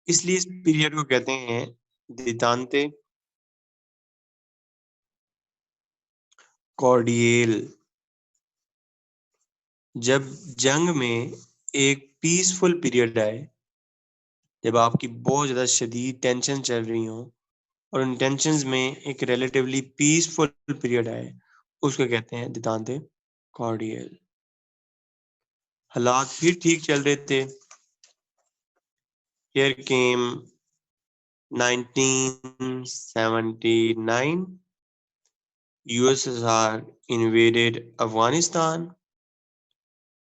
इसलिए इस पीरियड को कहते हैं दितांते कॉर्डियल। जब जंग में एक पीसफुल पीरियड आए, जब आपकी बहुत ज्यादा शदीद टेंशन चल रही हो और उन टेंशन में एक रिलेटिवली पीसफुल पीरियड आए, उसको कहते हैं दितांते कॉर्डियल। हालात फिर ठीक चल रहे थे। Here came 1979, USSR invaded Afghanistan,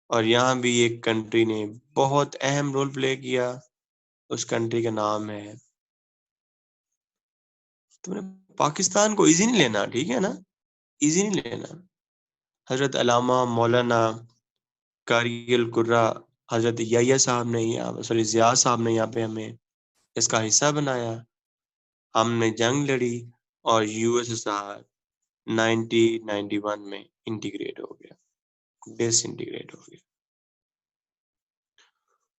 और यहाँ भी एक कंट्री ने बहुत अहम रोल प्ले किया। उस कंट्री का नाम है, तुमने पाकिस्तान को इजी नहीं लेना, ठीक है ना, इजी नहीं लेना। हजरत अल्लामा मौलाना कारी कुर्रा हजरत याया साहब ने जिया साहब ने यहाँ पे हमें इसका हिस्सा बनाया। हमने जंग लड़ी और यूएसएसआर 1991 में इंटीग्रेट हो गया, डिसइंटीग्रेट हो गया।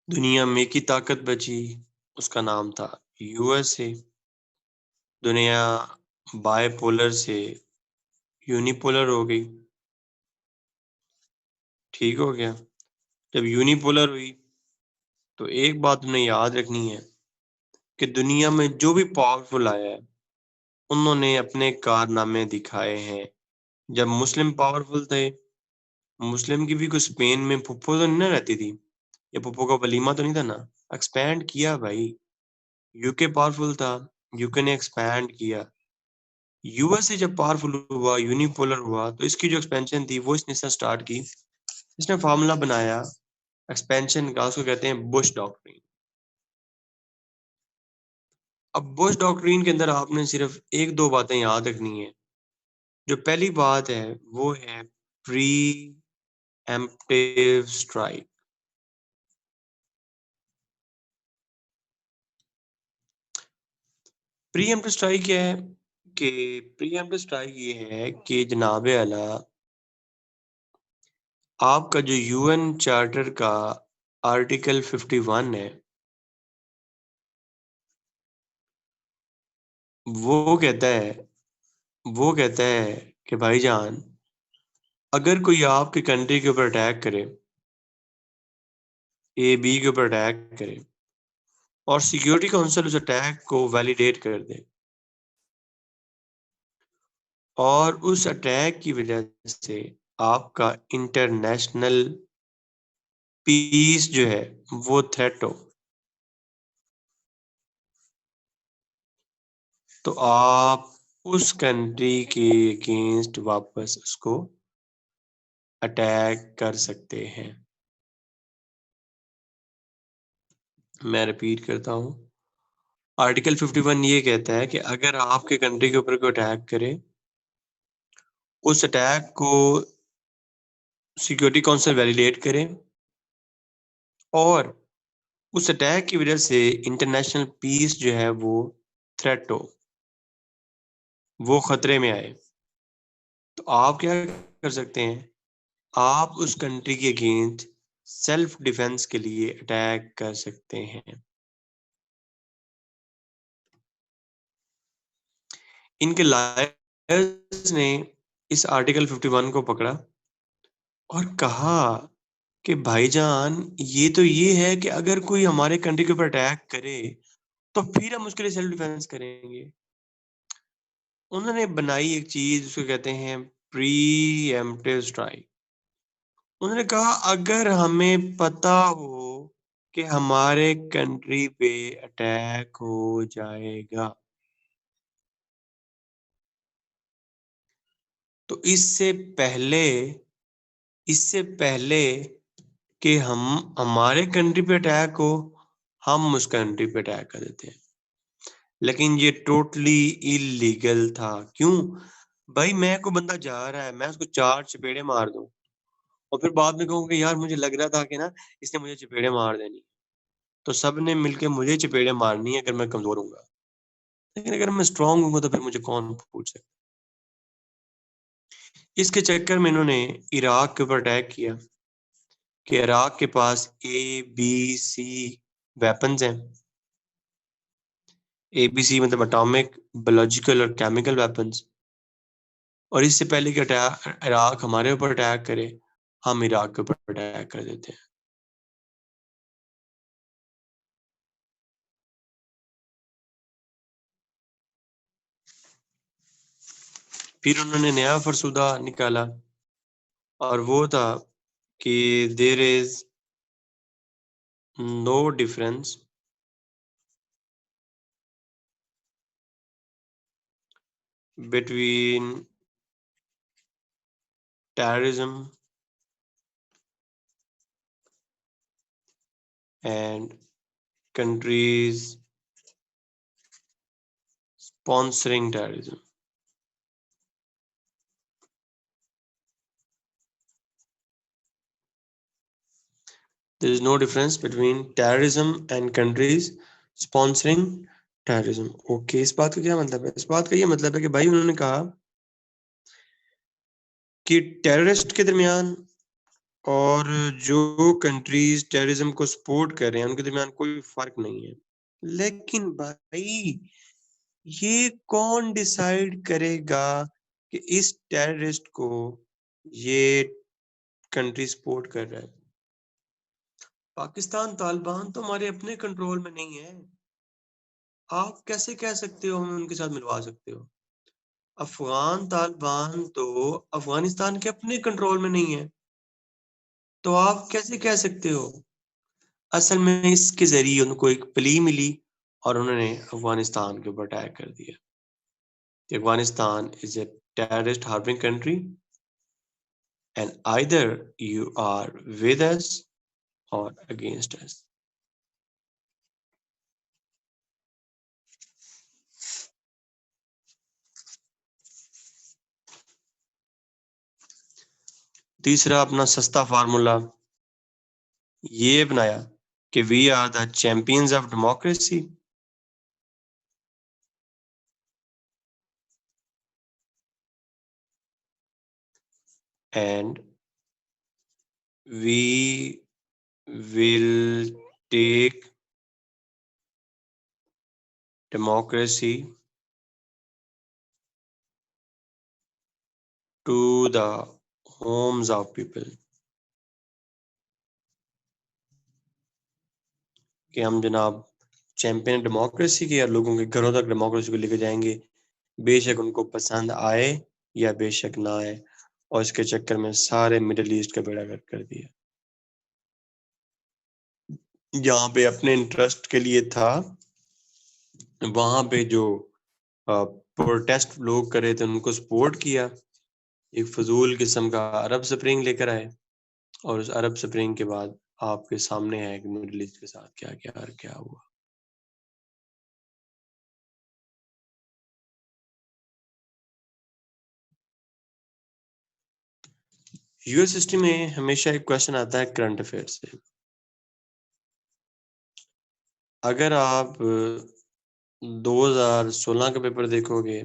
दुनिया में एक ही ताकत बची, उसका नाम था यूएसए। दुनिया बायपोलर से यूनिपोलर हो गई, ठीक हो गया। जब यूनिपोलर हुई तो एक बात तुमने याद रखनी है कि दुनिया में जो भी पावरफुल आया है, उन्होंने अपने कारनामे दिखाए हैं। जब मुस्लिम पावरफुल थे, मुस्लिम की भी कुछ स्पेन में फुप्पो तो नहीं ना रहती थी, ये फुप्पो का वलीमा तो नहीं था ना, एक्सपैंड किया भाई। यूके पावरफुल था, यूके ने एक्सपैंड किया। यूएसए जब पावरफुल हुआ, यूनिपोलर हुआ, तो इसकी जो एक्सपेंशन थी वो इसने स्टार्ट की। इसने फार्मूला बनाया एक्सपेंशन का, उसको कहते हैं बुश डॉक्ट्रिन। अब बुश डॉक्ट्रिन के अंदर आपने सिर्फ एक दो बातें याद रखनी है। जो पहली बात है वो है pre emptive strike. Pre emptive strike क्या है कि प्री एम्प्टिव स्ट्राइक ये है कि जनाब आला, आपका जो यूएन चार्टर का आर्टिकल 51 है, वो कहता है वो कहता है कि भाईजान, अगर कोई आपके कंट्री के ऊपर अटैक करे, ए बी के ऊपर अटैक करे, और सिक्योरिटी काउंसिल उस अटैक को वैलिडेट कर दे, और उस अटैक की वजह से आपका इंटरनेशनल पीस जो है वो थ्रेट हो, तो आप उस कंट्री के अगेंस्ट वापस उसको अटैक कर सकते हैं। मैं रिपीट करता हूँ, आर्टिकल 51 ये कहता है कि अगर आपके कंट्री के ऊपर कोई अटैक करे, उस अटैक को सिक्योरिटी काउंसिल वैलिडेट करे, और उस अटैक की वजह से इंटरनेशनल पीस जो है वो थ्रेट हो, वो खतरे में आए, तो आप क्या कर सकते हैं, आप उस कंट्री के अगेंस्ट सेल्फ डिफेंस के लिए अटैक कर सकते हैं। इनके लॉयर्स ने इस आर्टिकल 51 को पकड़ा और कहा कि भाईजान, ये है कि अगर कोई हमारे कंट्री के ऊपर अटैक करे तो फिर हम उसके लिए सेल्फ डिफेंस करेंगे। उन्होंने बनाई एक चीज, उसको कहते हैं प्री एम्प्टिव स्ट्राइक। उन्होंने कहा अगर हमें पता हो कि हमारे कंट्री पे अटैक हो जाएगा, तो इससे पहले कि हम हमारे कंट्री पे अटैक हो, हम उस कंट्री पे अटैक कर देते हैं। लेकिन ये टोटली इलीगल था। क्यों भाई, मैं को बंदा जा रहा है, मैं उसको चार चपेड़े मार दूं और फिर बाद में कहूँ कि यार मुझे लग रहा था कि ना इसने मुझे चपेड़े मार देनी, तो सब ने मिलके मुझे चपेड़े मारनी है अगर मैं कमजोर हूँ। लेकिन अगर मैं स्ट्रांग हूँ तो फिर मुझे कौन पूछ सकता। इसके चक्कर में इन्होंने इराक के ऊपर अटैक किया कि इराक के पास ABC वेपन्स हैं। ABC मतलब एटॉमिक, बायोलॉजिकल और केमिकल वेपन्स। और इससे पहले कि इराक हमारे ऊपर अटैक करे, हम इराक के ऊपर अटैक कर देते हैं। फिर उन्होंने नया फरसुदा निकाला और वो था कि there is no difference between terrorism and countries sponsoring terrorism. There is no difference between terrorism and countries sponsoring terrorism. Okay, इस बात का क्या मतलब है? इस बात का ये मतलब है कि भाई उन्होंने कहा कि टेररिस्ट के दरमियान और जो कंट्रीज टेररिज्म को सपोर्ट कर रहे हैं उनके दरमियान कोई फर्क नहीं है। लेकिन भाई ये कौन डिसाइड करेगा कि इस टेररिस्ट को ये कंट्री सपोर्ट कर रहा है? पाकिस्तान तालिबान तो हमारे अपने कंट्रोल में नहीं है। आप कैसे कह सकते हो हमें उनके साथ मिलवा सकते हो? अफगान तालिबान तो अफगानिस्तान के अपने कंट्रोल में नहीं है, तो आप कैसे कह सकते हो? असल में इसके जरिए उनको एक प्ली मिली और उन्होंने अफगानिस्तान के ऊपर अटैक कर दिया। Afghanistan is a terrorist harbouring country and either you are with us or against us. तीसरा अपना सस्ता फार्मूला ये बनाया कि we are the champions of democracy and we will take democracy to the homes of people. कि हम जनाब champion democracy के और लोगों के घरों तक डेमोक्रेसी को लेके जाएंगे, बेशक उनको पसंद आए या बेशक ना आए। और इसके चक्कर में सारे मिडिल ईस्ट का बेड़ा गर्क कर दिया। यहाँ पे अपने इंटरेस्ट के लिए था, वहां पे जो प्रोटेस्ट लोग कर रहे थे उनको सपोर्ट किया, एक फजूल किस्म का अरब स्प्रिंग लेकर आए और उस अरब स्प्रिंग के बाद आपके सामने है कि मिडिल ईस्ट के साथ क्या क्या क्या हुआ। यूएस हिस्ट्री में हमेशा एक क्वेश्चन आता है करंट अफेयर से। अगर आप 2016 का पेपर देखोगे,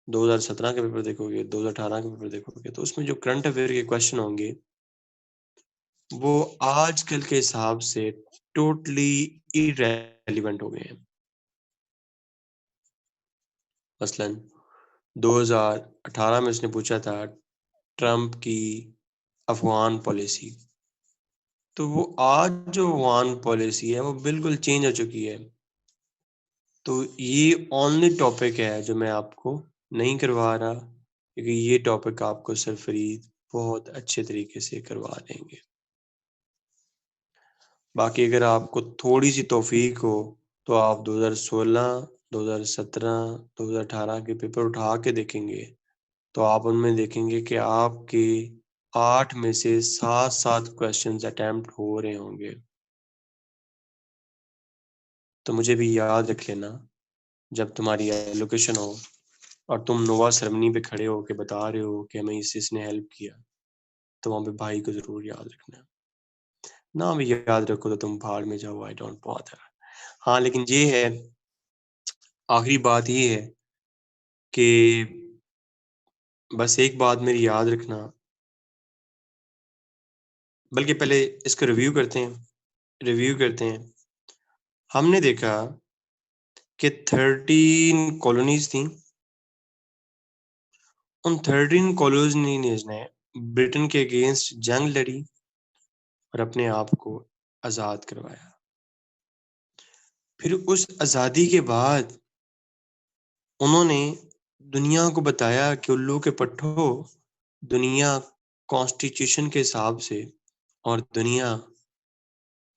2017 का पेपर देखोगे, 2018 का पेपर देखोगे, तो उसमें जो करंट अफेयर के क्वेश्चन होंगे वो आजकल के हिसाब से टोटली इरेलीवेंट हो गए हैं। मसलन 2018 में उसने पूछा था ट्रंप की अफगान पॉलिसी, तो वो आज जो अफगान पॉलिसी है वो बिल्कुल चेंज हो चुकी है। तो ये ओनली टॉपिक है जो मैं आपको नहीं करवा रहा, क्योंकि ये टॉपिक आपको सरफरीद बहुत अच्छे तरीके से करवा देंगे। बाकी अगर आपको थोड़ी सी तौफीक हो तो आप 2016, 2017, 2018 के पेपर उठा के देखेंगे तो आप उनमें देखेंगे कि आपके 8 में से 7 क्वेश्चंस अटेम्प्ट हो रहे होंगे। तो मुझे भी याद रख लेना, जब तुम्हारी एलोकेशन हो और तुम नोवा सेरेमनी पे खड़े हो के बता रहे हो कि हमें इसने हेल्प किया, तो वहाँ पे भाई को जरूर याद रखना। ना भी याद रखो तो तुम भाड़ में जाओ, आई डोंट बॉदर। हाँ, लेकिन ये है, आखिरी बात ये है कि बस एक बात मेरी याद रखना, बल्कि पहले इसको रिव्यू करते हैं। हमने देखा कि 13 कॉलोनीज थी, उन 13 कॉलोनीज ने ब्रिटेन के अगेंस्ट जंग लड़ी और अपने आप को आजाद करवाया। फिर उस आजादी के बाद उन्होंने दुनिया को बताया कि उल्लू के पट्टों, दुनिया कॉन्स्टिट्यूशन के हिसाब से और दुनिया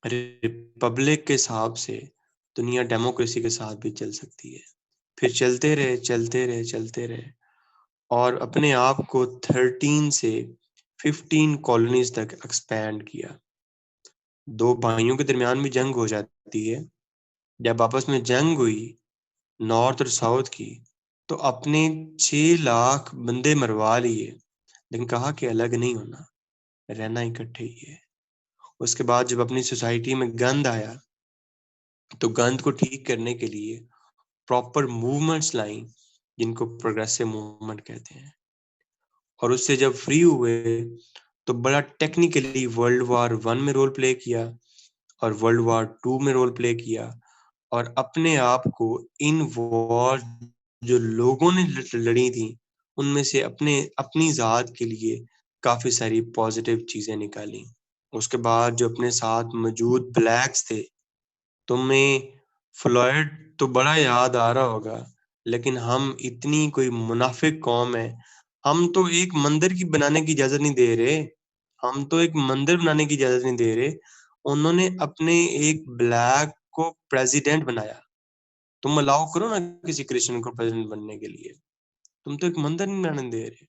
रिपब्लिक के हिसाब से, दुनिया डेमोक्रेसी के साथ भी चल सकती है। फिर चलते रहे और अपने आप को 13 से 15 कॉलोनीज तक एक्सपैंड किया। दो भाइयों के दरमियान भी जंग हो जाती है। जब आपस में जंग हुई नॉर्थ और साउथ की, तो अपने 6 लाख बंदे मरवा लिए, लेकिन कहा कि अलग नहीं होना, रहना इकट्ठे ही है। उसके बाद जब अपनी सोसाइटी में गंद आया, तो गंद को ठीक करने के लिए प्रॉपर मूवमेंट्स लाई, जिनको प्रोग्रेसिव मूवमेंट कहते हैं। और उससे जब फ्री हुए तो बड़ा टेक्निकली वर्ल्ड वार 1 में रोल प्ले किया और वर्ल्ड वार 2 में रोल प्ले किया, और अपने आप को इन वॉर जो लोगों ने लड़ी थी उनमें से अपनी जात के लिए काफी सारी पॉजिटिव चीजें निकाली। उसके बाद जो अपने साथ मौजूद ब्लैक्स थे, तुम्हें फ्लॉयड तो बड़ा याद आ रहा होगा, लेकिन हम इतनी कोई मुनाफिक कौम है, हम तो एक मंदिर की बनाने की इजाजत नहीं दे रहे, हम तो एक मंदिर बनाने की इजाजत नहीं दे रहे। उन्होंने अपने एक ब्लैक को प्रेसिडेंट बनाया। तुम अलाउ करो ना किसी क्रिश्चियन को प्रेसिडेंट बनने के लिए, तुम तो एक मंदिर नहीं बनाने दे रहे।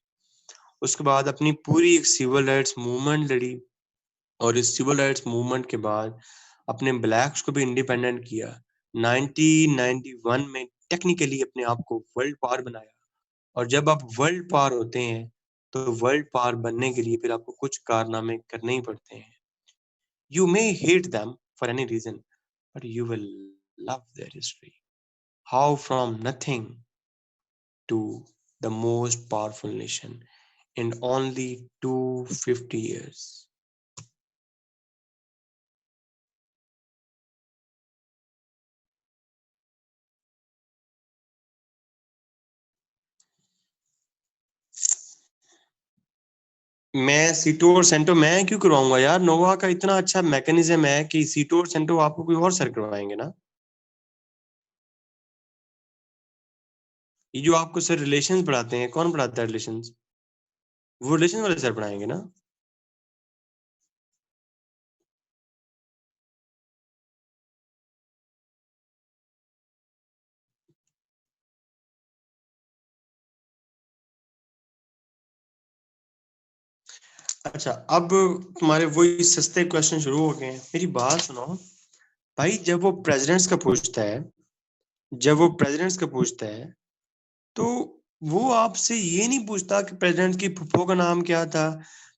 उसके बाद अपनी पूरी एक सिविल राइट्स मूवमेंट लड़ी, और इस सिविल राइट्स मूवमेंट के बाद अपने ब्लैक्स को भी इंडिपेंडेंट किया। 1991 में टेक्निकली अपने आप को वर्ल्ड पावर बनाया। और जब आप वर्ल्ड पावर होते हैं, तो वर्ल्ड पावर बनने के लिए फिर आपको कुछ कारनामे करने ही पड़ते हैं। You may hate them for any reason, but you will love their history, how from nothing to the most powerful nation in only 250 years. मैं सीटो और सेंटो मैं क्यों करवाऊंगा यार? नोवा का इतना अच्छा मैकेनिज्म है कि सीटो और सेंटो आपको कोई और सर करवाएंगे ना। ये जो आपको सर रिलेशंस पढ़ाते हैं, कौन पढ़ाता है रिलेशंस? वो रिलेशन वाले सर पढ़ाएंगे ना। अच्छा, अब तुम्हारे वही सस्ते क्वेश्चन शुरू हो गए हैं। मेरी बात सुनो भाई, जब वो प्रेसिडेंट्स का पूछता है, तो वो आपसे ये नहीं पूछता कि प्रेसिडेंट की फुफ्फो का नाम क्या था,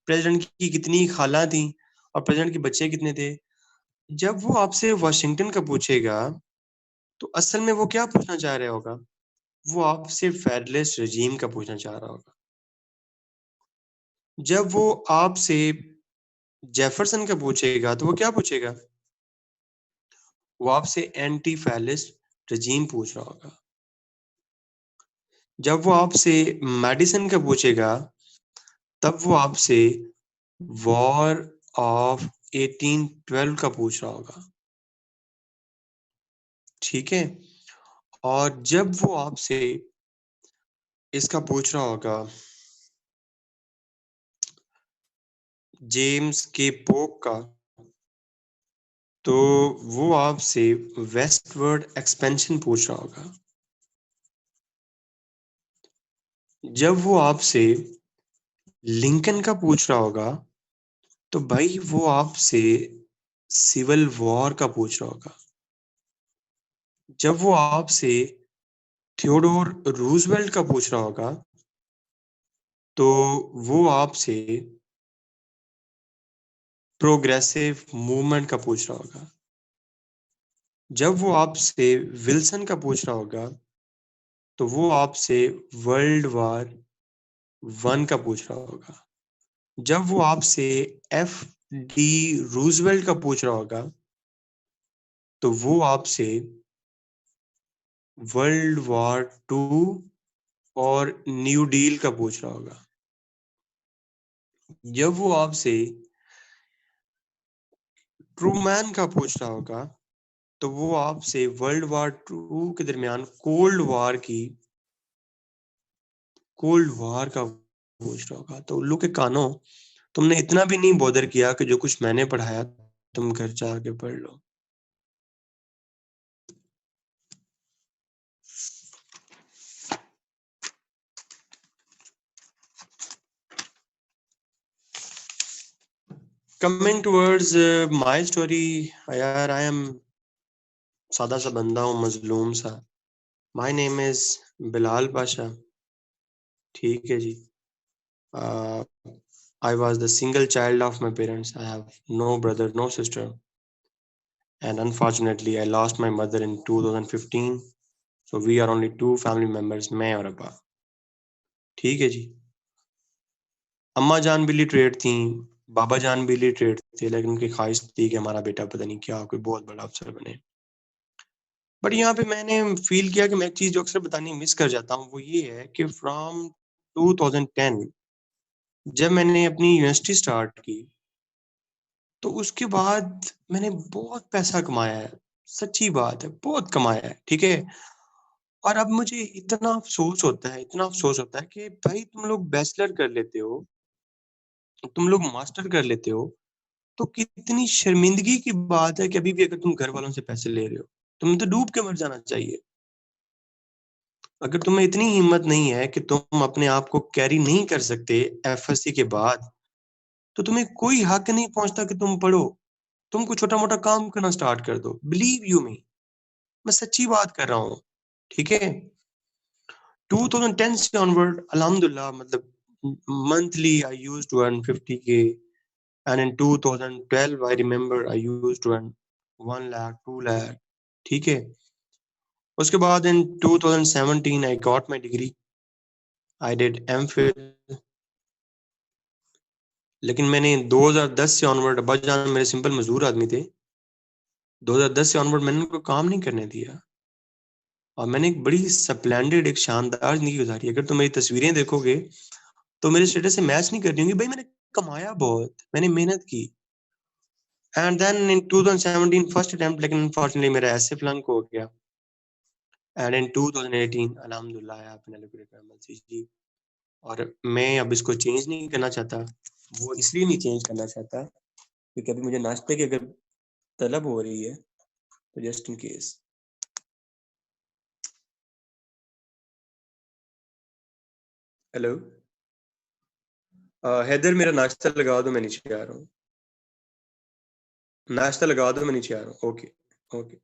प्रेसिडेंट की कितनी खाला थी, और प्रेसिडेंट के बच्चे कितने थे। जब वो आपसे वाशिंगटन का पूछेगा, तो असल में वो क्या पूछना चाह रहा होगा? वो आपसे फेडरलिस्ट रजीम का पूछना चाह रहा होगा। जब वो आपसे जेफरसन का पूछेगा, तो वो क्या पूछेगा? वो आपसे एंटी फेडरलिस्ट रजीम पूछ रहा होगा। जब वो आपसे मेडिसन का पूछेगा, तब वो आपसे वॉर ऑफ 1812 का पूछ रहा होगा। ठीक है। और जब वो आपसे इसका पूछ रहा होगा, जेम्स के पोप का, तो वो आपसे वेस्टवर्ड एक्सपेंशन पूछ रहा होगा। जब वो आपसे लिंकन का पूछ रहा होगा, तो भाई वो आपसे सिविल वॉर का पूछ रहा होगा। जब वो आपसे थियोडोर रूजवेल्ट का पूछ रहा होगा, तो वो आपसे प्रोग्रेसिव मूवमेंट का पूछ रहा होगा। जब वो आपसे विल्सन का पूछ रहा होगा, तो वो आपसे वर्ल्ड वार 1 का पूछ रहा होगा। जब वो आपसे एफ डी रूजवेल्ट का पूछ रहा होगा, तो वो आपसे वर्ल्ड वार 2 और न्यू डील का पूछ रहा होगा। जब वो आपसे ट्रूमैन का पूछ रहा होगा तो वो आपसे वर्ल्ड वॉर 2 के दरमियान कोल्ड वॉर का पूछ रहा होगा। तो उल्लू के कानों, तुमने इतना भी नहीं बॉदर किया कि जो कुछ मैंने पढ़ाया तुम घर जाके पढ़ लो। कमिंग टुवर्ड्स माय स्टोरी, यार आई एम सादा सा बंदा हूँ, मजलूम सा। My name is Bilal Pasha. ठीक है जी। I was the single child of my parents. I have no brother no sister, and unfortunately I lost my mother in 2015, so we are only two family members, मैं और अब्बा। ठीक है जी। अम्मा जान भी लिटरेट थी, बाबा जान भी लिटरेट थे, लेकिन उनकी ख्वाहिश थी कि हमारा बेटा पता नहीं क्या कोई बहुत बड़ा अफसर बने। बट यहाँ पे मैंने फील किया कि मैं एक चीज जो अक्सर बतानी मिस कर जाता हूँ वो ये है कि फ्रॉम 2010 जब मैंने अपनी यूनिवर्सिटी स्टार्ट की तो उसके बाद मैंने बहुत पैसा कमाया है। सच्ची बात है, बहुत कमाया है। ठीक है। और अब मुझे इतना अफ़सोस होता है कि भाई तुम लोग बैचलर कर लेते हो, तुम लोग मास्टर कर लेते हो, तो कितनी शर्मिंदगी की बात है कि अभी भी अगर तुम घर वालों से पैसे ले रहे हो, तुम्हें तो डूब के मर जाना चाहिए। अगर तुम्हें इतनी हिम्मत नहीं है कि तुम अपने आप को कैरी नहीं कर सकते एफएससी के बाद, तो तुम्हें कोई हक नहीं पहुँचता कि तुम पढ़ो। तुम कोई छोटा-मोटा काम करना स्टार्ट कर दो। बिलीव यू मी, मैं सच्ची बात कर रहा हूँ। ठीक है? 2010 से onward, alhamdulillah, मतलब monthly I used to earn 50K, and in 2012 I remember I used to earn 1 lakh, 2 lakh। ठीक है। उसके बाद in 2017 I got my degree, I did MPhil। लेकिन मैंने 2010 से onward, अब्बा जान मेरे सिंपल मजदूर आदमी थे, 2010 से onward मैंने उनको काम नहीं करने दिया और मैंने एक बड़ी स्प्लेंडेड, एक शानदार जिंदगी गुजारी। अगर तुम मेरी तस्वीरें देखोगे तो मेरे स्टेटस से मैच नहीं करती होंगी। भाई मैंने कमाया बहुत, मैंने मेहनत की। And then in 2017 first attempt, लेकिन अनफॉर्चुनेटली मेरा ऐसे फ्लंक हो गया। एंड इन 2018 अल्हम्दुलिल्लाह I have been allocated MLC जी। और मैं अब इसको चेंज नहीं करना चाहता। वो इसलिए नहीं चेंज करना चाहता क्योंकि अभी मुझे नाश्ते की अगर तलब हो रही है तो just in case. Hello. Haider, मेरा नाश्ता लगा दो, मैं नीचे आ रहा हूँ। नाश्ता लगा दो, मैं नीचे आ रहा हूँ। ओके। ओके।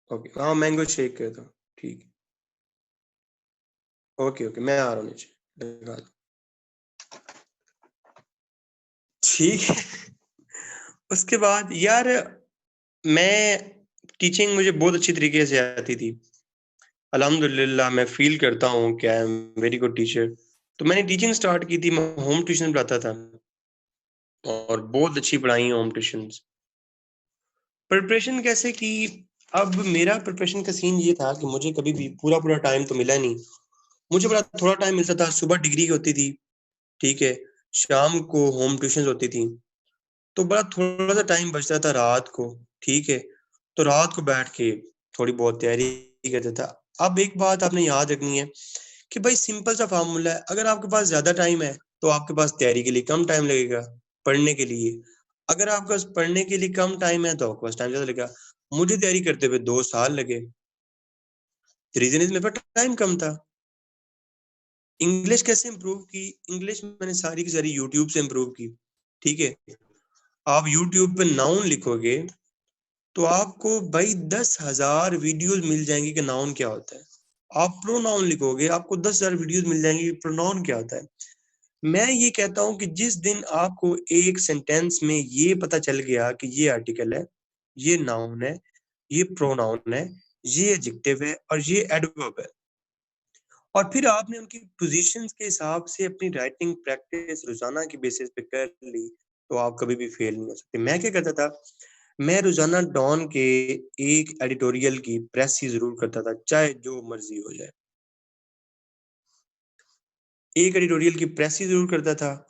ओके, हाँ मैंगो शेक कर दो। ठीक है। ओके ओके, मैं आ रहा हूँ नीचे, लगा दो। ठीक है। उसके बाद यार, मैं टीचिंग मुझे बहुत अच्छी तरीके से आती थी। अल्हम्दुलिल्लाह मैं फील करता हूँ कि आई एम वेरी गुड टीचर। तो मैंने टीचिंग स्टार्ट की थी, मैं होम ट्यूशन पढ़ाता था और बहुत अच्छी पढ़ाई है होम ट्यूशंस। प्रिपरेशन कैसे की? अब मेरा प्रिपरेशन का सीन ये था कि मुझे कभी भी पूरा टाइम तो मिला नहीं। मुझे बड़ा थोड़ा टाइम मिलता था। सुबह डिग्री होती थी, ठीक है, शाम को होम ट्यूशन होती थी, तो बड़ा थोड़ा सा टाइम बचता था रात को। ठीक है। तो रात को बैठ के थोड़ी बहुत तैयारी करता था। अब एक बात आपने याद रखनी है कि भाई सिंपल सा फार्मूला है, अगर आपके पास ज्यादा टाइम है तो आपके पास तैयारी के लिए कम टाइम लगेगा पढ़ने के लिए। अगर आपके पास पढ़ने के लिए कम टाइम है तो आपके पास टाइम ज्यादा लगेगा। मुझे तैयारी करते हुए 2 साल लगे। रीजन इज मेरे पास टाइम कम था। इंग्लिश कैसे इंप्रूव की? इंग्लिश मैंने सारी की सारी यूट्यूब से इंप्रूव की। ठीक है। आप यूट्यूब पे नाउन लिखोगे तो आपको भाई 10,000 वीडियोस मिल जाएंगी कि नाउन क्या होता है। आप प्रोनाउन लिखोगे आपको 10,000 वीडियोस मिल जाएंगी कि प्रोनाउन क्या होता है। मैं ये कहता हूं कि जिस दिन आपको एक सेंटेंस में ये पता चल गया कि ये आर्टिकल है, ये नाउन है, ये प्रोनाउन है, ये एडजेक्टिव है और ये एडवर्ब है, और फिर आपने उनकी पोजीशंस के हिसाब से अपनी राइटिंग प्रैक्टिस रोजाना की बेसिस पे कर ली, तो आप कभी भी फेल नहीं हो सकते। मैं क्या करता था, मैं रोजाना डॉन के एक एडिटोरियल की प्रेस ही जरूर करता था, चाहे जो मर्जी हो जाए। एक एडिटोरियल की प्रेस ही जरूर करता था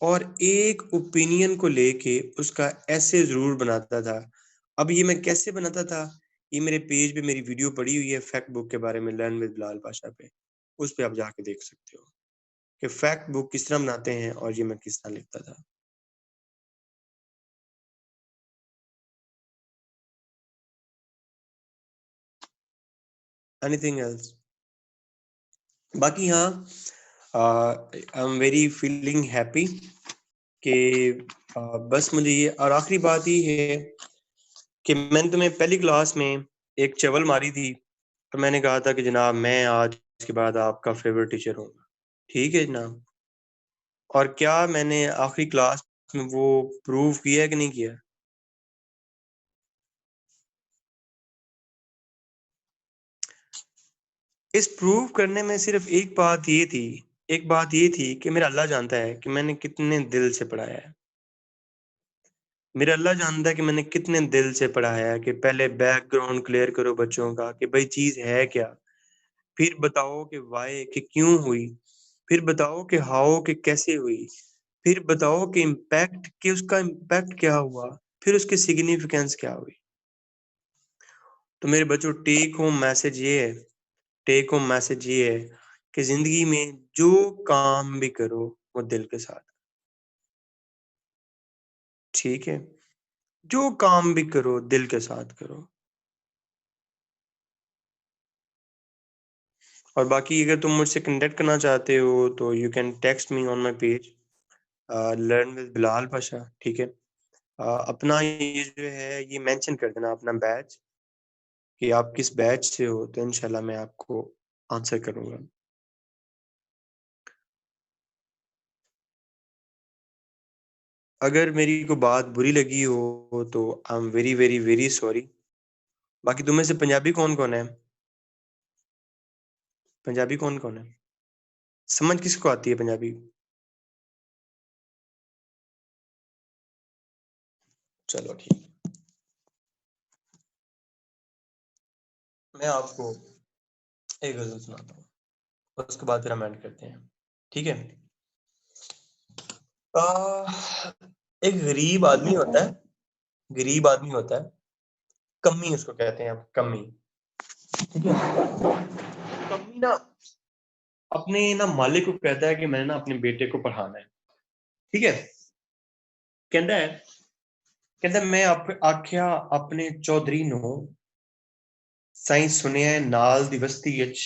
और एक ओपिनियन को लेके उसका ऐसे जरूर बनाता था। अब ये मैं कैसे बनाता था, ये मेरे पेज पे मेरी वीडियो पड़ी हुई है फैक्ट बुक के बारे में, लर्न विद बिलाल पाशा पे, उस पे आप जाके देख सकते हो कि फैक्ट बुक किस तरह बनाते हैं और ये मैं किस तरह लिखता था। Anything else? बाकी हाँ, आई एम वेरी फीलिंग हैप्पी कि बस मुझे ये, और आखिरी बात ये है कि मैंने तुम्हें पहली क्लास में एक चवल मारी थी और मैंने कहा था कि जनाब मैं आज के बाद आपका फेवरेट टीचर हूँ। ठीक है जनाब, और क्या मैंने आखिरी क्लास में वो प्रूव किया है कि नहीं किया? इस प्रूव करने में सिर्फ एक बात ये थी कि मेरा अल्लाह जानता है कि मैंने कितने दिल से पढ़ाया है। मेरा अल्लाह जानता है कि मैंने कितने दिल से पढ़ाया है कि पहले बैकग्राउंड क्लियर करो बच्चों का कि भाई चीज है क्या, फिर बताओ कि वाई कि क्यों हुई, फिर बताओ कि हाउ कि कैसे हुई, फिर बताओ कि इम्पैक्ट कि उसका इम्पैक्ट क्या हुआ, फिर उसकी सिग्निफिकेंस क्या हुई। तो मेरे बच्चों, टेक होम मैसेज ये है कि जिंदगी में जो काम भी करो वो दिल के साथ, ठीक है? जो काम भी करो दिल के साथ करो। और बाकी अगर तुम मुझसे कनेक्ट करना चाहते हो तो you can text me on my page, learn with Bilal Pasha, ठीक है? अपना ये जो है ये मेंशन कर देना अपना बैच, कि आप किस बैच से हो, तो इंशाल्लाह मैं आपको आंसर करूंगा। अगर मेरी कोई बात बुरी लगी हो तो I am very very very sorry. बाकी तुम्हें से पंजाबी कौन कौन है? पंजाबी कौन कौन है? समझ किसको आती है पंजाबी? चलो ठीक, मैं आपको एक गजल सुनाता हूँ, उसके बाद फिर हम एंड करते हैं, ठीक है? एक गरीब आदमी होता है, गरीब आदमी होता है, कम्मी उसको कहते हैं, कम्मी, ठीक है? कम्मी ना अपने ना मालिक को कहता है कि मैंने ना अपने बेटे को पढ़ाना है, ठीक है? कहता है, कहता है मैं आख्या अपने चौधरी नो साईं सुनिया है नाल दी बस्ती विच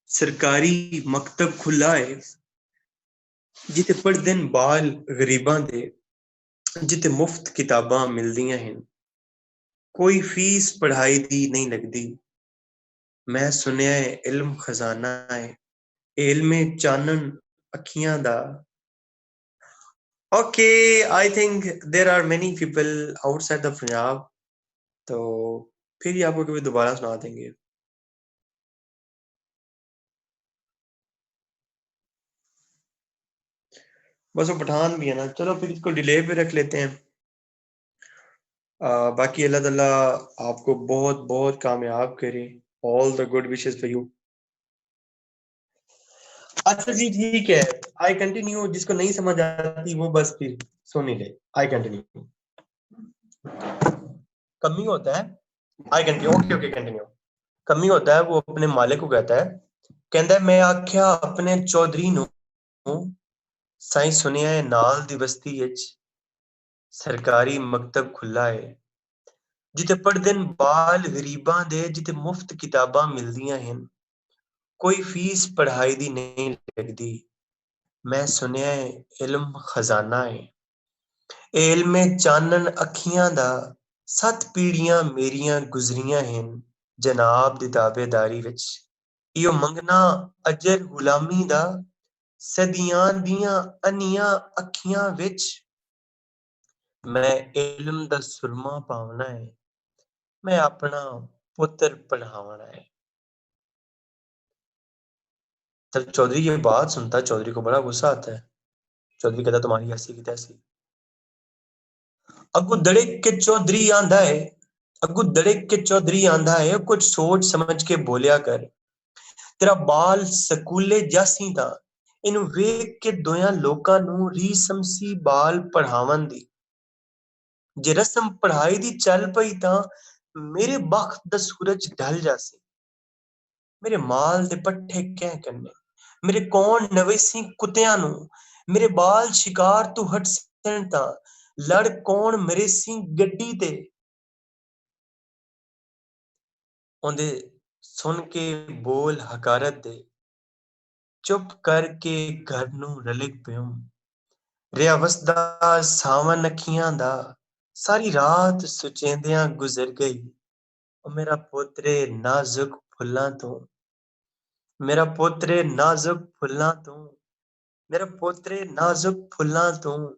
सरकारी मकतब खुला है जिथे पढ़दे न बाल गरीबां दे, जिथे मुफ्त किताबां मिलदियां हैं, कोई फीस पढ़ाई दी नहीं लगदी, मैं सुनिया है इल्म खजाना है, इल्म चानन अखियां दा। Okay, I think there are many people outside the Punjab, तो फिर ये आपको कभी दोबारा सुना देंगे। बस वो पठान भी है ना, चलो फिर इसको डिले पे रख लेते हैं। बाकी अल्लाह ताला आपको बहुत बहुत कामयाब करे। All the good wishes for you. अच्छा जी ठीक है, आई कंटिन्यू। जिसको नहीं समझ आती वो बस फिर सुन ही ले। I continue. कमी होता है, I continue, okay okay continue. कमी होता है वो अपने मालिक को कहता है, कहता है मैं आख्या अपने चौधरी नु साईं सुनिया है नाल दी बस्ती विच सरकारी मकतब खुला है जिथे पढ़दे न बाल गरीबां दे, जिथे मुफ्त किताबां मिलदियां हैं, कोई फीस पढ़ाई दी नहीं लगदी, मैं सुनिया है इल्म खजाना है, इल्म चानन अखियां दा, सत पीढ़ियां मेरियां गुजरियां हैं जनाब दी ताबेदारी विच, इयो मंगना अजर गुलामी दा सदियां दियां अनियां अखियां विच, मैं इल्म दा सुरमा पावना है, मैं अपना पुत्र पढ़ावना है। जब चौधरी ये बात सुनता है, चौधरी को बड़ा गुस्सा आता है। चौधरी कहता तुम्हारी ऐसी की तैसी। अगू दड़े के चौधरी आंदा है, अगू दड़े के चौधरी आंदा है, कुछ सोच समझ के बोलिया कर, तेरा बाल स्कूले जासी था, ਇਹਨੂੰ ਵੇਖ ਕੇ ਦੋਆਂ ਲੋਕਾਂ ਨੂੰ ਰੀਸਮਸੀ ਬਾਲ ਪੜਾਵਣ ਦੀ ਜੇ ਰਸਮ ਪੜਾਈ ਦੀ ਚੱਲ ਪਈ ਤਾਂ ਮੇਰੇ ਬਖਤ ਦਾ ਸੂਰਜ ਢਲ ਜਾਸੀ। ਮੇਰੇ ਮਾਲ ਦੇ ਪੱਠੇ ਕਹਿ ਕਰਨੇ, ਮੇਰੇ ਕੌਣ ਨਵੇਸੀ ਕੁੱਤਿਆਂ ਨੂੰ, ਮੇਰੇ ਬਾਲ ਸ਼ਿਕਾਰ ਤੋਂ ਹਟ ਸਣ ਤਾਂ ਲੜ ਕੌਣ ਮੇਰੇ ਸੀ ਗੱਡੀ ਤੇ। ਉਹਦੇ ਸੁਣ ਕੇ ਬੋਲ ਹਕਾਰਤ ਦੇ, ਚੁੱਪ ਕਰਕੇ ਘਰ ਨੂੰ ਰਲਿਕ ਪਿਉ। ਰਿਆ ਵਸਦਾ ਸਾਵਨ ਅੱਖੀਆਂ ਦਾ, ਸਾਰੀ ਰਾਤ ਸੁਚੇਂਦਿਆਂ ਗੁਜ਼ਰ ਗਈ। ਉਹ ਮੇਰਾ ਪੋਤਰੇ ਨਾਜ਼ੁਕ ਫੁੱਲਾਂ ਤੋਂ, ਮੇਰਾ ਪੋਤਰੇ ਨਾਜ਼ੁਕ ਫੁੱਲਾਂ ਤੋਂ, ਮੇਰਾ ਪੋਤਰੇ ਨਾਜ਼ੁਕ ਫੁੱਲਾਂ ਤੋਂ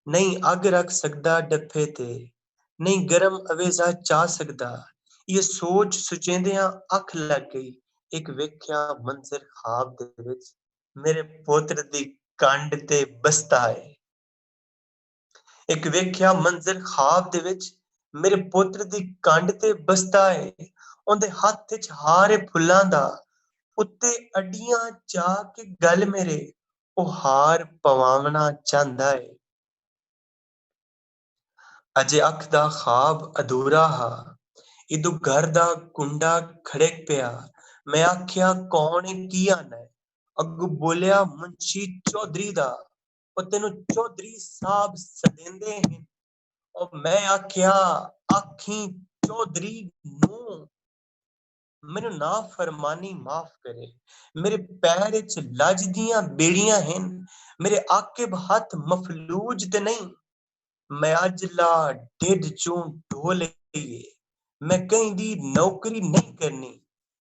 ਨਹੀਂ ਅੱਗ ਰੱਖ ਸਕਦਾ ਡੱਫੇ ਤੇ, ਨਹੀਂ ਗਰਮ ਅਵੇਜ਼ਾ ਚਾਹ ਸਕਦਾ। ਇਹ ਸੋਚ ਸੁਚੇਂਦਿਆਂ ਅੱਖ ਲੱਗ ਗਈ। ਇੱਕ ਵੇਖਿਆ ਮੰਜ਼ਰ ਖਾਬ ਦੇ ਵਿੱਚ, ਮੇਰੇ ਪੋਤਰ ਦੀ ਕੰਡ ਤੇ ਬਸਤਾ ਏ। ਇੱਕ ਵੇਖਿਆ ਮੰਜ਼ਰ ਖਾਬ ਦੇ ਵਿੱਚ, ਮੇਰੇ ਪੁੱਤਰ ਦੀ ਕੰਡ ਤੇ ਬਸਤਾ ਏ। ਉਹਦੇ ਹੱਥ ਵਿੱਚ ਹਾਰ ਏ ਫੁੱਲਾਂ ਦਾ, ਉੱਤੇ ਅੱਡੀਆਂ ਚਾ ਕੇ ਗਲ ਮੇਰੇ ਉਹ ਹਾਰ ਪਵਾਵਣਾ ਚਾਹੁੰਦਾ ਏ। ਅਜੇ ਅੱਖ ਦਾ ਖਾਬ ਅਧੂਰਾ ਹਾ, ਇਦੋਂ ਘਰ ਦਾ ਕੁੰਡਾ ਖੜਕ ਪਿਆ। ਮੈਂ ਆਖਿਆ ਕੌਣ ਏ ਕੀ ਆਨਾ ਹੈ? ਅੱਗੋਂ ਬੋਲਿਆ ਮੁੰਸ਼ੀ ਚੌਧਰੀ ਦਾ। ਉਹ ਤੈਨੂੰ ਚੌਧਰੀ ਸਾਹਿਬ ਸਦੇਂਦੇ ਹਨ। ਉਹ ਮੈਂ ਆਖਿਆ ਆਖੀ ਚੌਧਰੀ ਨੂੰ ਮੈਨੂੰ ਨਾ ਫਰਮਾਨੀ ਮਾਫ ਕਰੇ। ਮੇਰੇ ਪੈਰ ਵਿੱਚ ਲੱਜ ਦੀਆਂ ਬੇੜੀਆਂ ਹਨ, ਮੇਰੇ ਆਕਿਬ ਹੱਥ ਮਫਲੂਜ ਤੇ ਨਹੀਂ। ਮੈਂ ਅੱਜ ਲਾ ਢਿੱਡ ਚੋਂ ਢੋ ਲਈਏ, ਮੈਂ ਕहीं ਦੀ ਨੌਕਰੀ ਨਹੀਂ ਕਰਨੀ।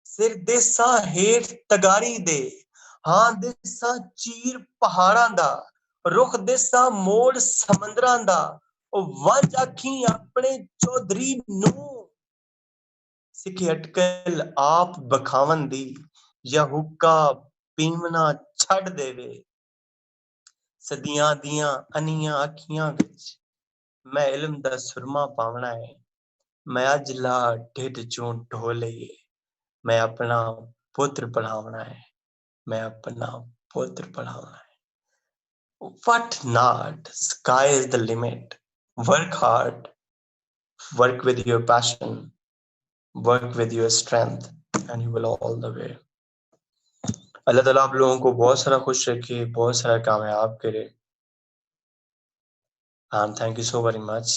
ਸਿਰ ਦੇਸਾਂ ਹੇਠ ਤਗਾਰੀ ਦੇ, ਹਾਂ ਦੇਸਾਂ ਚੀਰ ਪਹਾੜਾਂ ਦਾ, ਰੁੱਖ ਦੇਸਾਂ ਮੋੜ ਸਮੁੰਦਰਾਂ ਦਾ। ਉਹ ਵੰਜ ਆਖੀ ਆਪਣੇ ਚੌਧਰੀ ਨੂੰ, ਸਿੱਖੀ ਅਟਕਲ ਆਪ ਬਖਾਵਨ ਦੀ, ਜਾਂ ਹੁੱਕਾ ਪੀਵਣਾ ਛੱਡ ਦੇਵੇ। ਸਦੀਆਂ ਦੀਆਂ ਅਨੀਆਂ ਅੱਖੀਆਂ ਵਿੱਚ ਮੈਂ ਇਲਮ ਦਾ ਸੁਰਮਾ ਪਾਵਣਾ ਹੈ। ਮੈਂ ਅੱਜ ਲਾ ਢਿੱਡ ਚੋਂ ਢੋ ਲਈਏ, ਮੈਂ ਆਪਣਾ ਪੁੱਤਰ ਪੜਾਵਣਾ ਹੈ, ਮੈਂ ਆਪਣਾ ਪੁੱਤਰ ਪੜਾਵਣਾ ਹੈ। What not? Sky is the limit. Work hard, work with your passion, work with your strength, and you will all the way. अल्लाह ताला आप लोगों को बहुत सारा खुश रखे, बहुत सारा कामयाब करे। Thank you so very much.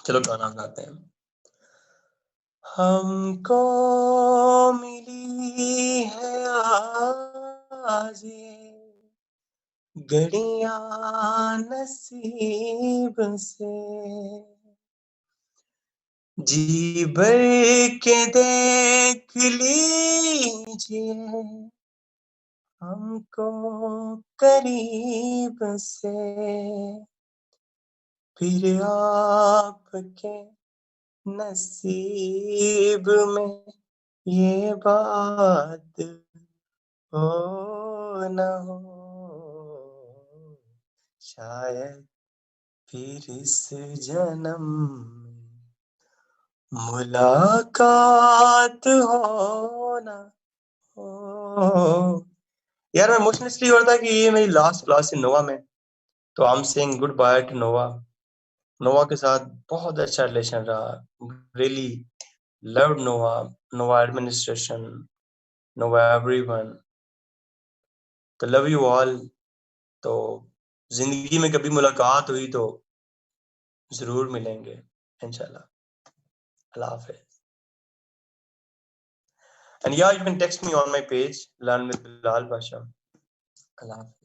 चलो गाना गाते हैं। हमको मिली है आज घड़ियां नसीब से, जी भर के देख लीजिए हमको करीब से, फिर आपके नसीब में ये बात हो न हो, शायद फिर इस जन्म मुलाकात हो न हो। यार मैं इमोशनल इसलिए हो रहा था कि ये मेरी लास्ट क्लास है नोवा में, तो I am saying good bye to Nova. Nova के साथ बहुत अच्छा रिलेशन रहा, really loved Nova, Nova administration, Nova everyone, तो लव यू ऑल। तो जिंदगी में कभी मुलाकात हुई तो जरूर मिलेंगे इंशाल्लाह। अल्लाह हाफिज। And yeah, you can text me on my page, Learn with Bilal Pasha. Allah Hafiz.